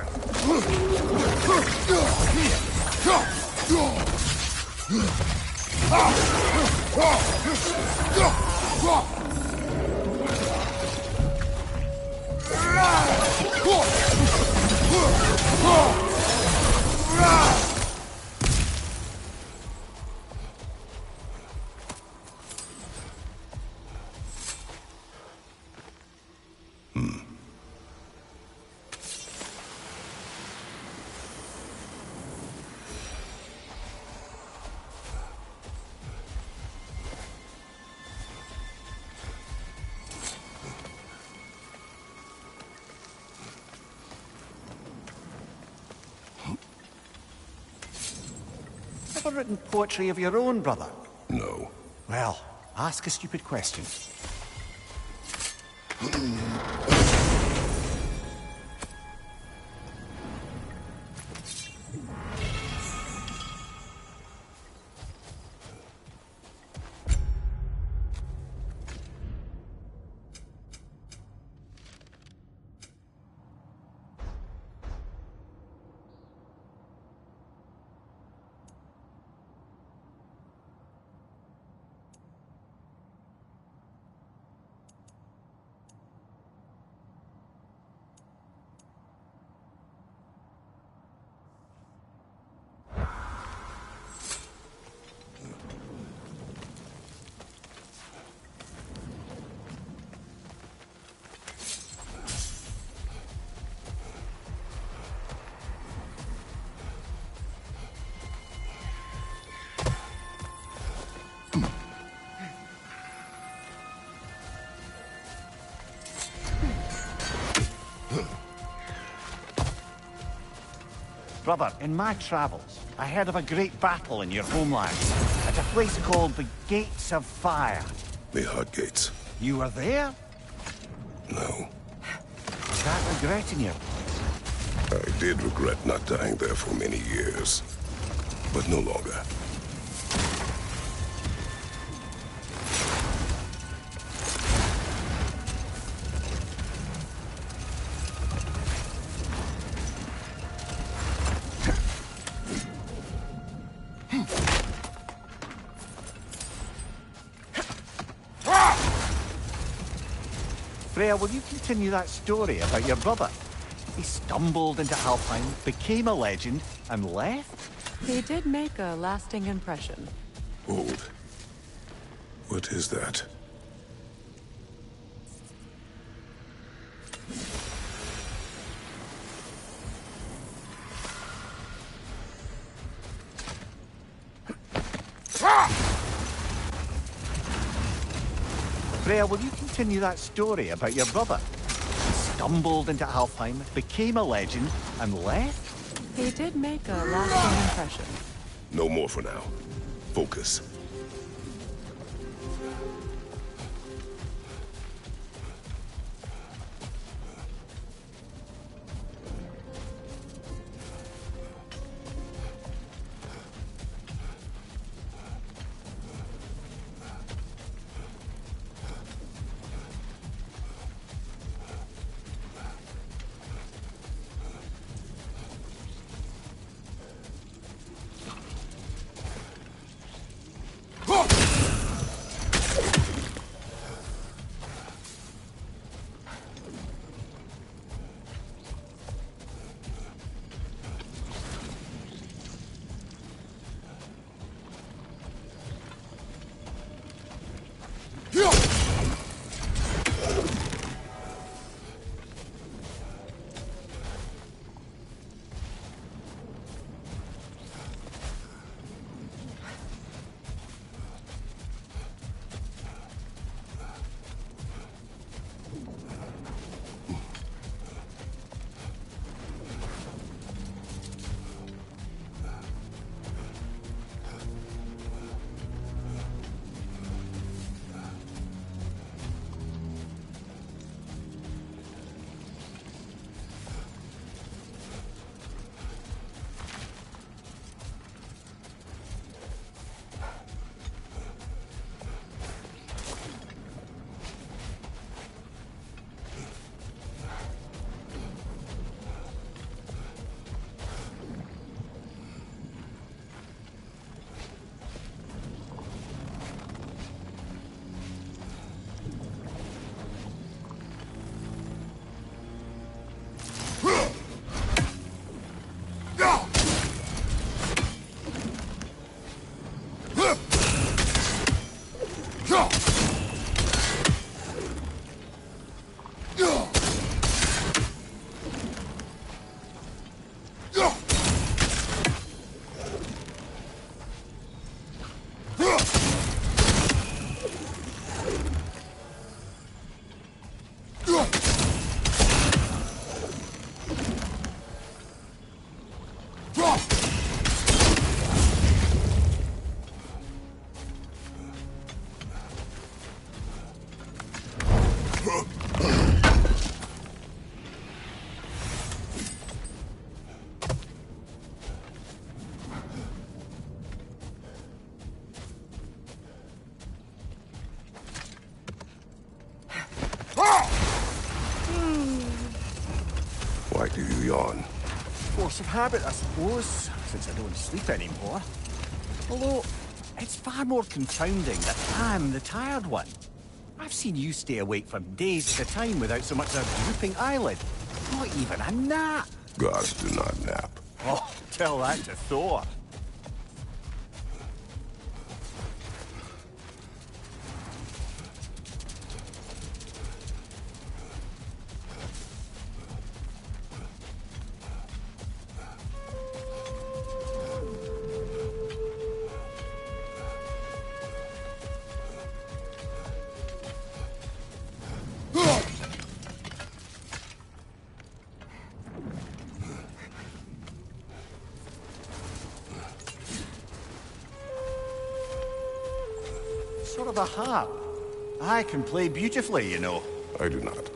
[SPEAKER 15] Ever written poetry of your own, brother?
[SPEAKER 7] No.
[SPEAKER 15] Well, ask a stupid question. Brother, in my travels, I heard of a great battle in your homeland, at a place called the Gates of Fire.
[SPEAKER 7] The Hut Gates.
[SPEAKER 15] You were there?
[SPEAKER 7] No.
[SPEAKER 15] Is that regretting you?
[SPEAKER 7] I did regret not dying there for many years, but no longer.
[SPEAKER 15] Freya, will you continue that story about your brother? He stumbled into Alpine, became a legend, and left?
[SPEAKER 8] He did make a lasting impression.
[SPEAKER 7] Old. What is that?
[SPEAKER 15] Freya, will you continue that story about your brother? He stumbled into Alfheim, became a legend, and left?
[SPEAKER 8] He did make a lasting impression.
[SPEAKER 7] No more for now. Focus. Why do you yawn?
[SPEAKER 15] Force of habit, I suppose, since I don't sleep anymore. Although, it's far more confounding that I'm the tired one. I've seen you stay awake for days at a time without so much as a drooping eyelid. Not even a nap.
[SPEAKER 7] Gods do not nap.
[SPEAKER 15] Oh, tell that to Thor. Sort of a harp. I can play beautifully, you know.
[SPEAKER 7] I do not,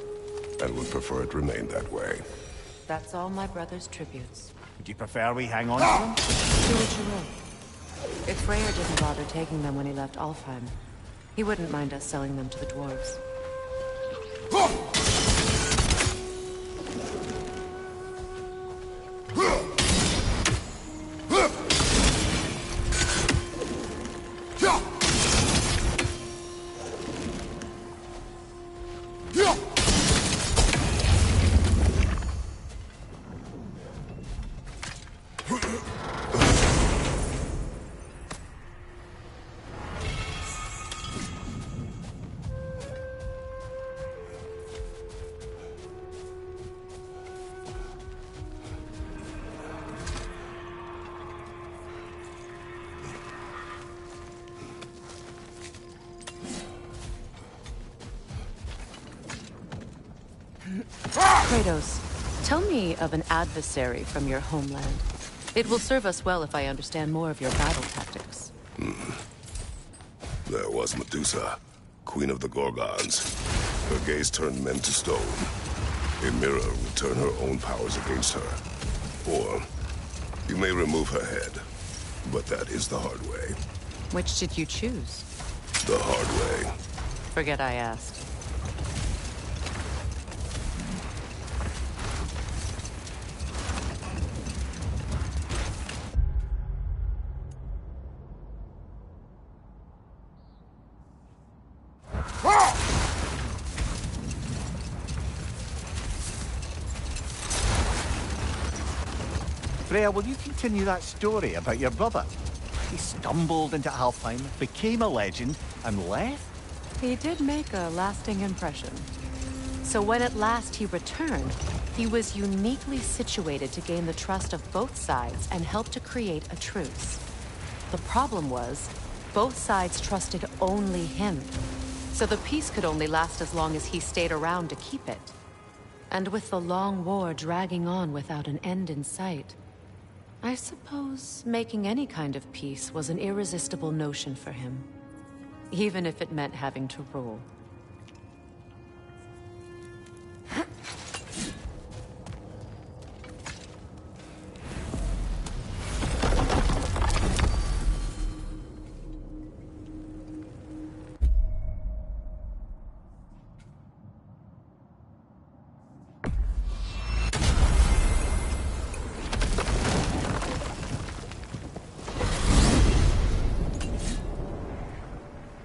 [SPEAKER 7] and would prefer it remain that way.
[SPEAKER 8] That's all my brother's tributes.
[SPEAKER 15] Would you prefer we hang on to them?
[SPEAKER 8] Do what you will. If Freyr didn't bother taking them when he left Alfheim, he wouldn't mind us selling them to the dwarves. Kratos, tell me of an adversary from your homeland. It will serve us well if I understand more of your battle tactics.
[SPEAKER 7] There was Medusa, Queen of the Gorgons. Her gaze turned men to stone. A mirror will turn her own powers against her. Or, you may remove her head. But that is the hard way.
[SPEAKER 8] Which did you choose?
[SPEAKER 7] The hard way.
[SPEAKER 8] Forget I asked.
[SPEAKER 15] Freya, will you continue that story about your brother? He stumbled into Alfheim, became a legend, and left?
[SPEAKER 8] He did make a lasting impression. So when at last he returned, he was uniquely situated to gain the trust of both sides and help to create a truce. The problem was, both sides trusted only him. So the peace could only last as long as he stayed around to keep it. And with the long war dragging on without an end in sight, I suppose making any kind of peace was an irresistible notion for him. Even if it meant having to rule.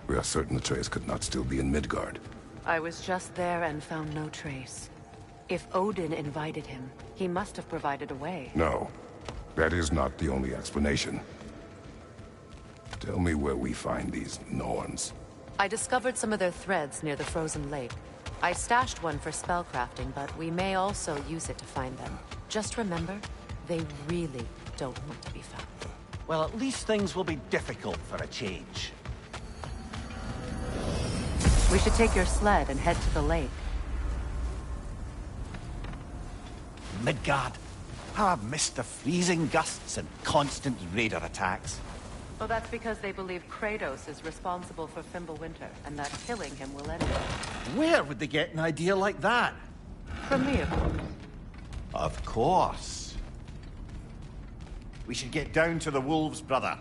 [SPEAKER 7] We are certain Atreus could not still be in Midgard.
[SPEAKER 8] I was just there and found no trace. If Odin invited him, he must have provided a way.
[SPEAKER 7] No, that is not the only explanation. Tell me where we find these Norns.
[SPEAKER 8] I discovered some of their threads near the frozen lake. I stashed one for spellcrafting, but we may also use it to find them. Just remember, they really don't want to be found.
[SPEAKER 15] Well, at least things will be difficult for a change.
[SPEAKER 8] We should take your sled and head to the lake.
[SPEAKER 15] Midgard. How I've missed the freezing gusts and constant raider attacks.
[SPEAKER 8] Well, that's because they believe Kratos is responsible for Fimbulwinter, and that killing him will end it.
[SPEAKER 15] Where would they get an idea like that?
[SPEAKER 8] From me, of course.
[SPEAKER 15] Of course. We should get down to the wolves, brother.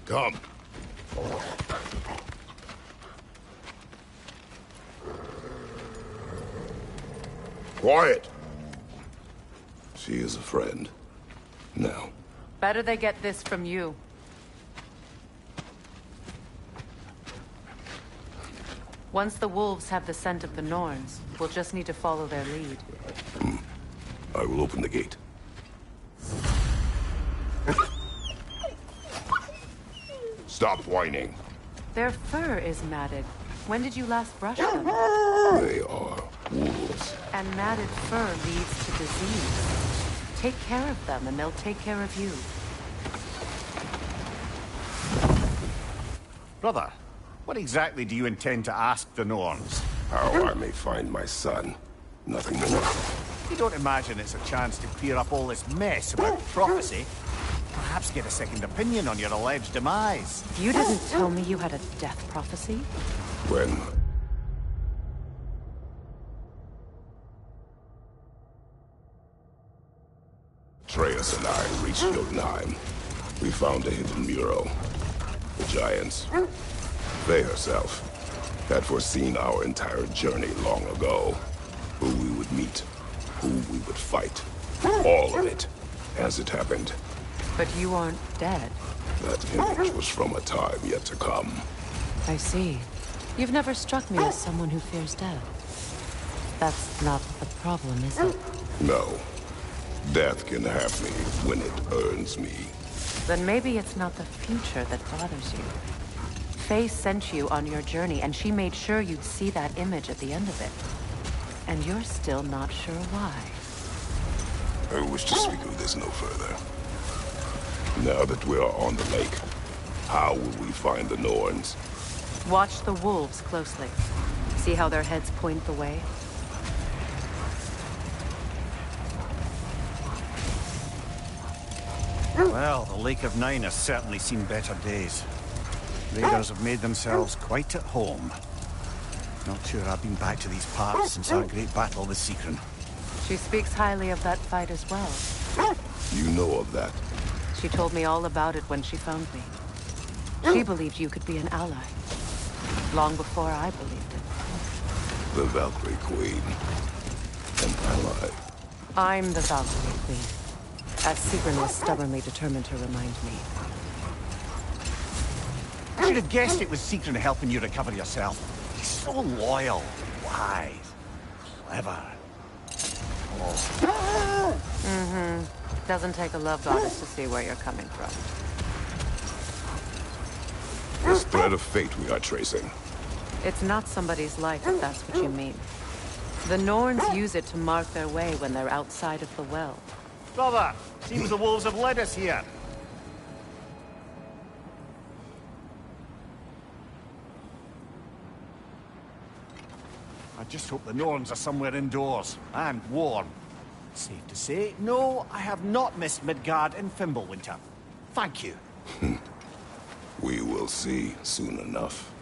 [SPEAKER 7] Come. Quiet. She is a friend. Now.
[SPEAKER 8] Better they get this from you. Once the wolves have the scent of the Norns, we'll just need to follow their lead.
[SPEAKER 7] I will open the gate. Stop whining.
[SPEAKER 8] Their fur is matted. When did you last brush them?
[SPEAKER 7] They are wolves.
[SPEAKER 8] And matted fur leads to disease. Take care of them, and they'll take care of you.
[SPEAKER 15] Brother, what exactly do you intend to ask the Norns?
[SPEAKER 7] How I may find my son. Nothing more.
[SPEAKER 15] You don't imagine it's a chance to clear up all this mess about prophecy? Perhaps get a second opinion on your alleged demise.
[SPEAKER 8] You didn't tell me you had a death prophecy?
[SPEAKER 7] When? Atreus and I reached Jotunheim, we found a hidden mural. The Giants, Faye herself, had foreseen our entire journey long ago. Who we would meet, who we would fight. All of it, as it happened.
[SPEAKER 8] But you aren't dead.
[SPEAKER 7] That image was from a time yet to come.
[SPEAKER 8] I see. You've never struck me as someone who fears death. That's not the problem, is it?
[SPEAKER 7] No. Death can have me when it earns me.
[SPEAKER 8] Then maybe it's not the future that bothers you. Faye sent you on your journey, and she made sure you'd see that image at the end of it. And you're still not sure why.
[SPEAKER 7] I wish to speak of this no further. Now that we are on the lake, how will we find the Norns?
[SPEAKER 8] Watch the wolves closely. See how their heads point the way?
[SPEAKER 15] Well, the Lake of Nine has certainly seen better days. Raiders have made themselves quite at home. Not sure I've been back to these parts since our great battle with Seekron.
[SPEAKER 8] She speaks highly of that fight as well.
[SPEAKER 7] You know of that?
[SPEAKER 8] She told me all about it when she found me. She believed you could be an ally. Long before I believed it.
[SPEAKER 7] The Valkyrie Queen. An ally.
[SPEAKER 8] I'm the Valkyrie Queen. As Seekron was stubbornly determined to remind me.
[SPEAKER 15] I should have guessed it was Seekron helping you recover yourself. He's so loyal, wise, clever.
[SPEAKER 8] Mm-hmm. Doesn't take a love goddess to see where you're coming from.
[SPEAKER 7] This thread of fate we are tracing.
[SPEAKER 8] It's not somebody's life, if that's what you mean. The Norns use it to mark their way when they're outside of the well.
[SPEAKER 15] Brother, seems the wolves have led us here. I just hope the Norns are somewhere indoors, and warm. Safe to say, no, I have not missed Midgard in Fimbulwinter. Thank you.
[SPEAKER 7] We will see soon enough.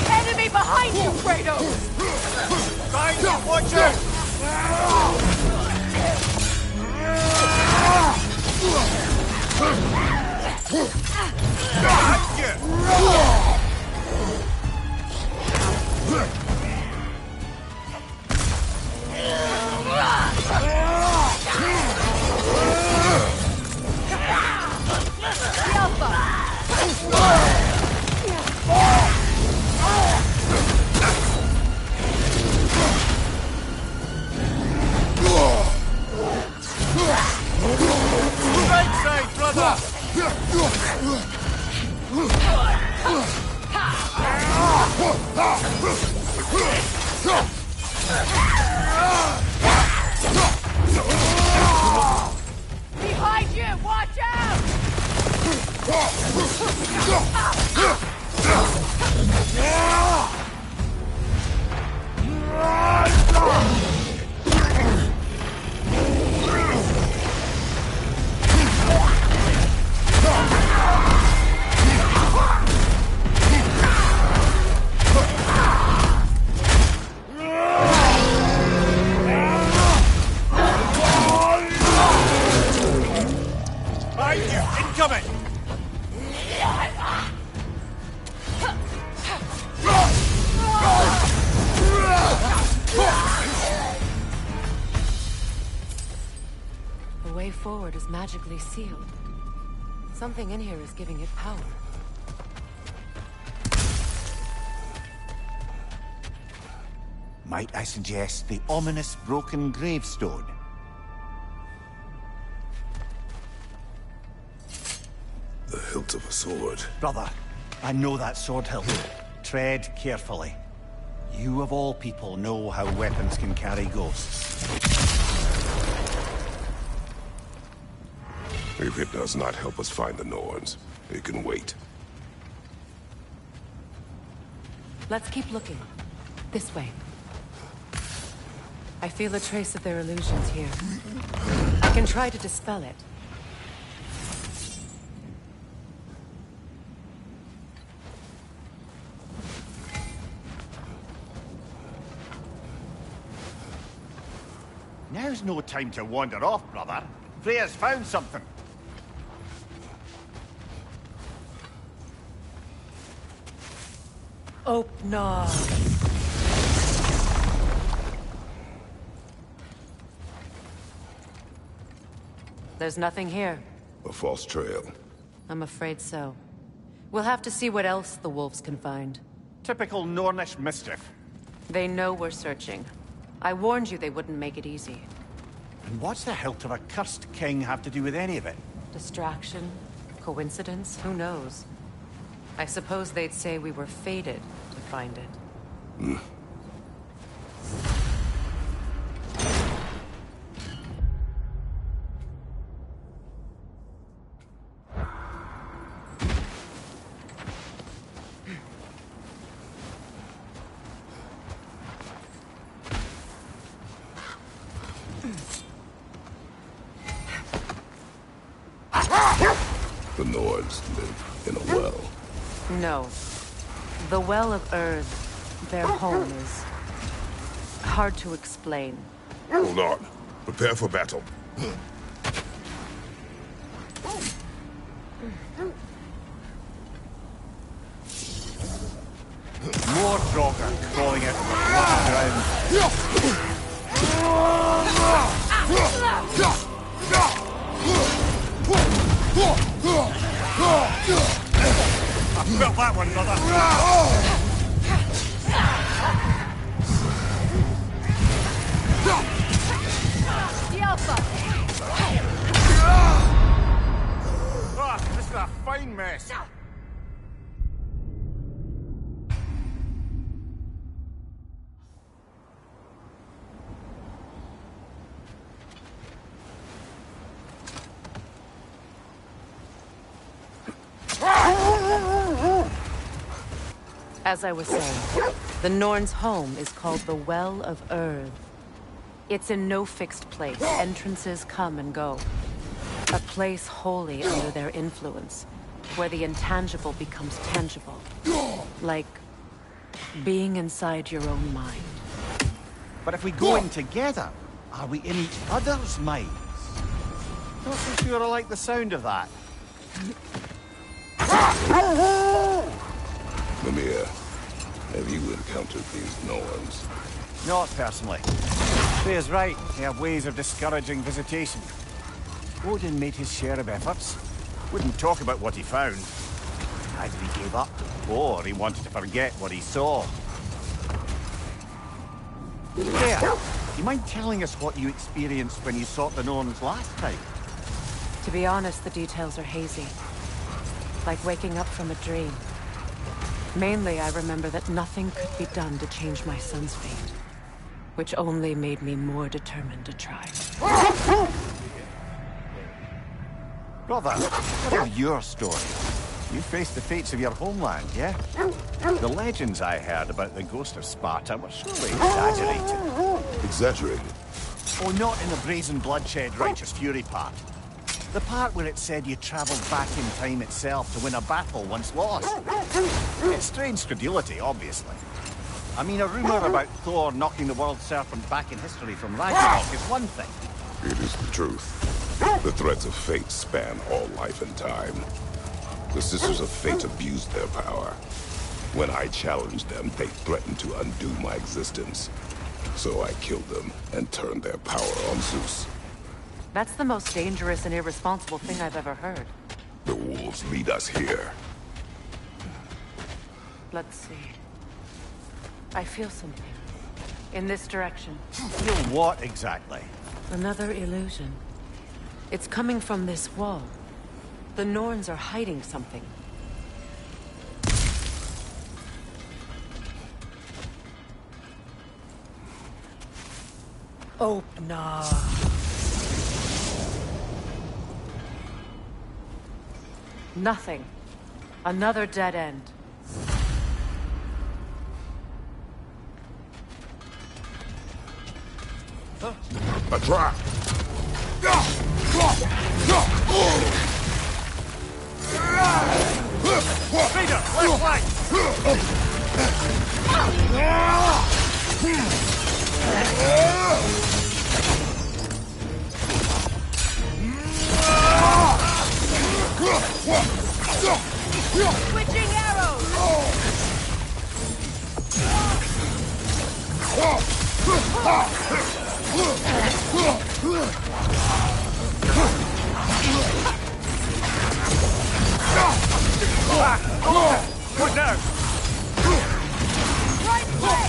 [SPEAKER 14] Enemy behind you, Kratos!
[SPEAKER 15] Thank you, watch out! Right side, brother!
[SPEAKER 14] Behind you! Watch out!
[SPEAKER 15] Behind you! Incoming!
[SPEAKER 8] The way forward is magically sealed. Something in here is giving it power.
[SPEAKER 15] Might I suggest the ominous broken gravestone?
[SPEAKER 7] The hilt of a sword.
[SPEAKER 15] Brother, I know that sword hilt. Tread carefully. You of all people know how weapons can carry ghosts.
[SPEAKER 7] If it does not help us find the Norns, it can wait.
[SPEAKER 8] Let's keep looking. This way. I feel a trace of their illusions here. I can try to dispel it.
[SPEAKER 15] Now's no time to wander off, brother. Freya's found something.
[SPEAKER 8] Opnar. There's nothing here.
[SPEAKER 7] A false trail.
[SPEAKER 8] I'm afraid so. We'll have to see what else the wolves can find.
[SPEAKER 15] Typical Nornish mischief.
[SPEAKER 8] They know we're searching. I warned you they wouldn't make it easy.
[SPEAKER 15] And what's the hilt of a cursed king have to do with any of it?
[SPEAKER 8] Distraction? Coincidence? Who knows? I suppose they'd say we were fated to find it.
[SPEAKER 7] The Nords live in a well.
[SPEAKER 8] No. The Well of Earth, their home is hard to explain.
[SPEAKER 7] Hold on. Prepare for battle.
[SPEAKER 15] More Draugr crawling out of the flat ground. I felt that one, brother. This is a fine mess.
[SPEAKER 8] As I was saying, the Norn's home is called the Well of Earth. It's in no fixed place. Entrances come and go. A place wholly under their influence, where the intangible becomes tangible. Like being inside your own mind.
[SPEAKER 15] But if we go in together, are we in each other's minds? Not so sure I like the sound of that.
[SPEAKER 7] Mimir, have you encountered these Norns?
[SPEAKER 15] Not personally. Freya's right. They have ways of discouraging visitation. Odin made his share of efforts. Wouldn't talk about what he found. Either he gave up, or he wanted to forget what he saw. Freya, you mind telling us what you experienced when you sought the Norns last time?
[SPEAKER 8] To be honest, the details are hazy. Like waking up from a dream. Mainly, I remember that nothing could be done to change my son's fate. Which only made me more determined to try.
[SPEAKER 15] Brother, what of your story? You faced the fates of your homeland, yeah? The legends I heard about the ghost of Sparta were surely exaggerated.
[SPEAKER 7] Exaggerated?
[SPEAKER 15] Oh, not in the brazen bloodshed righteous fury part. The part where it said you travelled back in time itself to win a battle once lost. It's strange credulity, obviously. I mean, a rumour about Thor knocking the world serpent back in history from Ragnarok is one thing.
[SPEAKER 7] It is the truth. The threads of fate span all life and time. The Sisters of Fate abused their power. When I challenged them, they threatened to undo my existence. So I killed them and turned their power on Zeus.
[SPEAKER 8] That's the most dangerous and irresponsible thing I've ever heard.
[SPEAKER 7] The wolves lead us here.
[SPEAKER 8] Let's see. I feel something. In this direction.
[SPEAKER 15] Feel what exactly?
[SPEAKER 8] Another illusion. It's coming from this wall. The Norns are hiding something.
[SPEAKER 11] Open up.
[SPEAKER 8] Nothing. Another dead end.
[SPEAKER 7] A trap!
[SPEAKER 15] Peter, left flank!
[SPEAKER 14] Switching arrows!
[SPEAKER 15] What now?
[SPEAKER 14] Right way!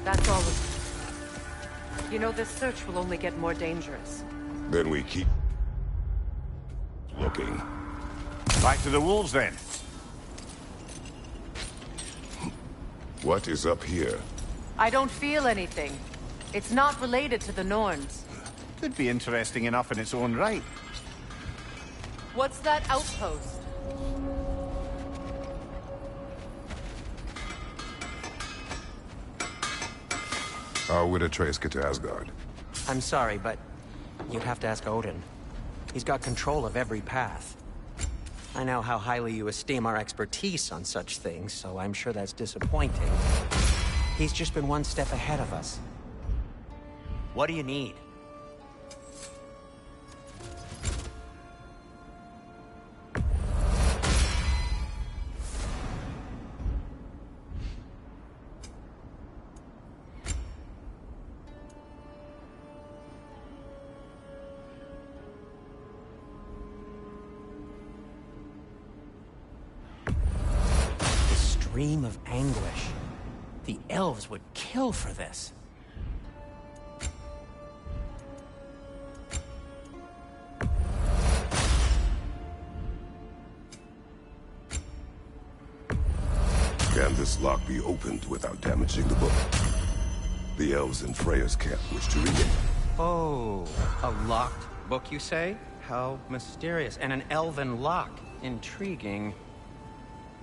[SPEAKER 8] That's all of it. You know, this search will only get more dangerous.
[SPEAKER 7] Then we keep looking.
[SPEAKER 15] Back to the wolves, then.
[SPEAKER 7] What is up here?
[SPEAKER 8] I don't feel anything. It's not related to the Norns.
[SPEAKER 15] Could be interesting enough in its own right.
[SPEAKER 8] What's that outpost?
[SPEAKER 7] How would Atreus get to Asgard?
[SPEAKER 16] I'm sorry, but you'd have to ask Odin. He's got control of every path. I know how highly you esteem our expertise on such things, so I'm sure that's disappointing. He's just been one step ahead of us. What do you need? Dream of anguish. The elves would kill for this.
[SPEAKER 7] Can this lock be opened without damaging the book? The elves in Freya's camp wish to read it.
[SPEAKER 16] Oh, a locked book, you say? How mysterious. And an elven lock. Intriguing.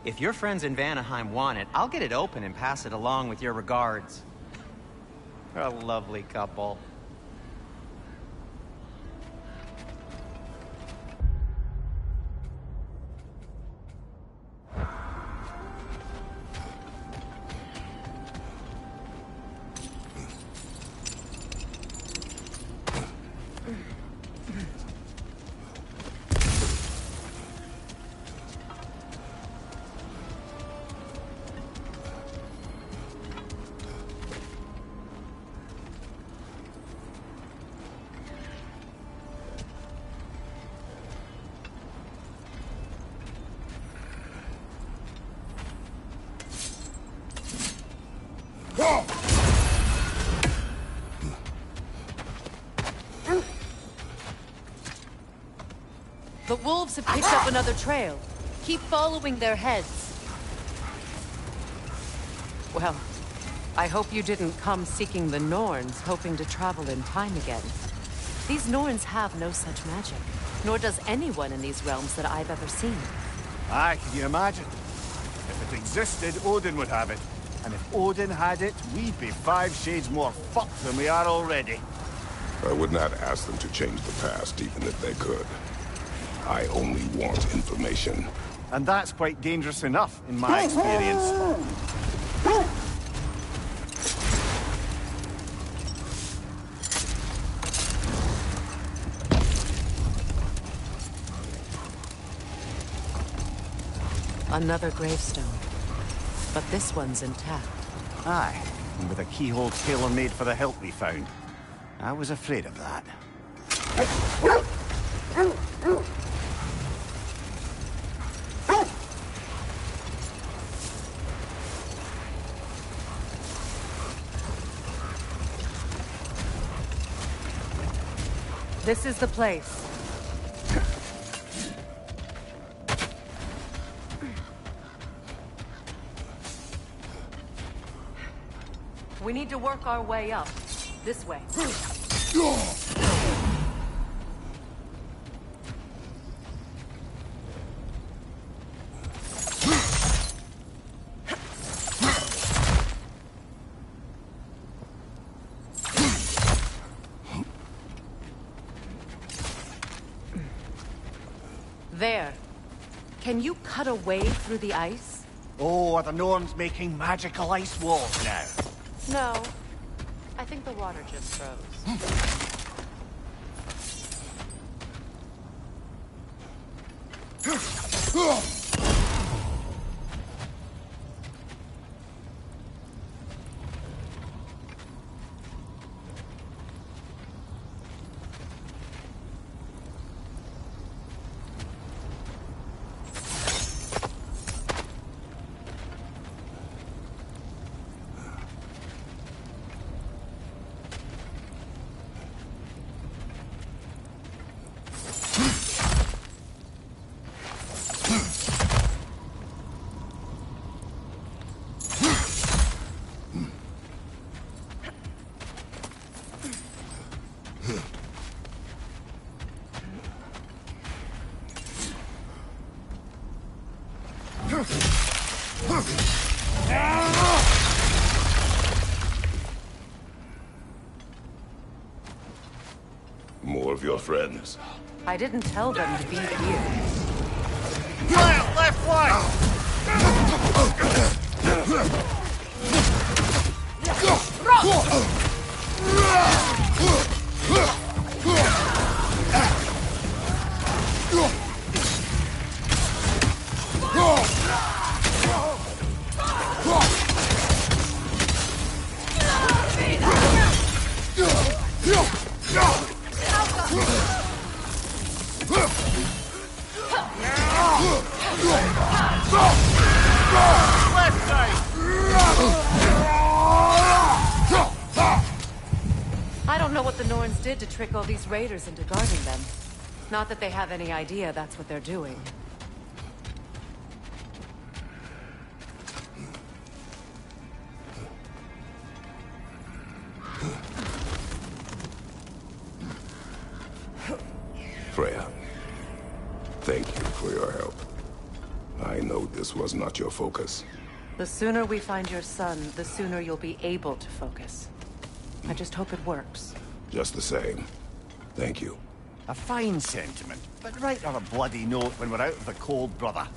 [SPEAKER 16] If your friends in Vanaheim want it, I'll get it open and pass it along with your regards. They're a lovely couple.
[SPEAKER 8] The wolves have picked up another trail. Keep following their heads. Well, I hope you didn't come seeking the Norns, hoping to travel in time again. These Norns have no such magic, nor does anyone in these realms that I've ever seen.
[SPEAKER 15] Aye, can you imagine? If it existed, Odin would have it. And if Odin had it, we'd be 5 shades more fucked than we are already.
[SPEAKER 7] I would not ask them to change the past, even if they could. I only want information.
[SPEAKER 15] And that's quite dangerous enough, in my experience.
[SPEAKER 8] Another gravestone. But this one's intact.
[SPEAKER 15] Aye, and with a keyhole tailor-made for the hilt we found. I was afraid of that.
[SPEAKER 8] This is the place. We need to work our way up. This way. There. Can you cut a way through the ice?
[SPEAKER 15] Oh, are the Norns making magical ice walls now?
[SPEAKER 8] No. I think the water just froze.
[SPEAKER 7] More of your friends.
[SPEAKER 8] I didn't tell them to be here.
[SPEAKER 15] Fire, left flank!
[SPEAKER 8] I don't know what the Norns did to trick all these raiders into guarding them. Not that they have any idea that's what they're doing.
[SPEAKER 7] Freya, thank you for your help. I know this was not your focus.
[SPEAKER 8] The sooner we find your son, the sooner you'll be able to focus. I just hope it works.
[SPEAKER 7] Just the same. Thank you.
[SPEAKER 15] A fine sentiment, but write on a bloody note when we're out of the cold, brother.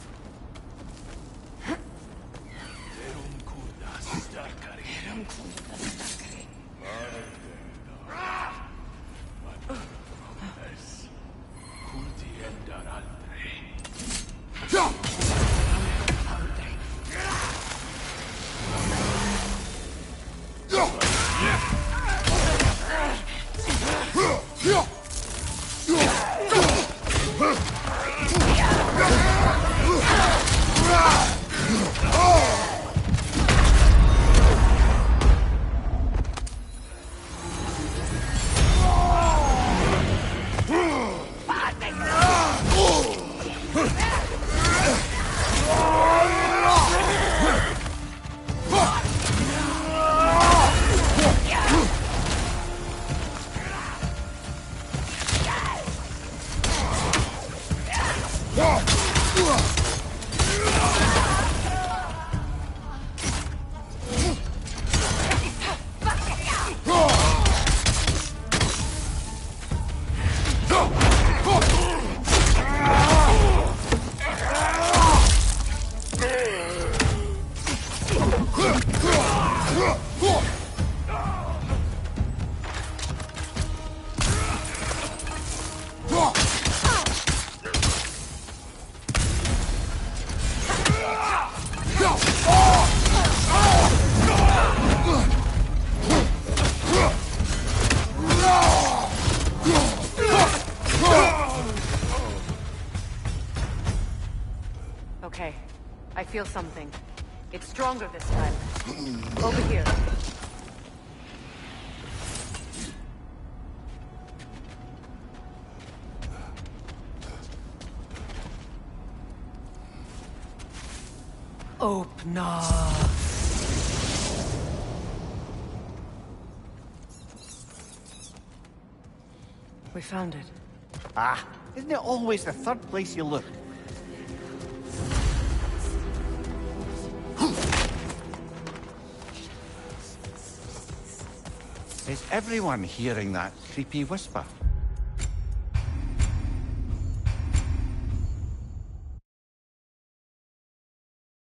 [SPEAKER 8] Okay, I feel something. It's stronger this time. Over here.
[SPEAKER 11] Opener.
[SPEAKER 8] We found it.
[SPEAKER 15] Ah, isn't it always the third place you look? Is everyone hearing that creepy whisper?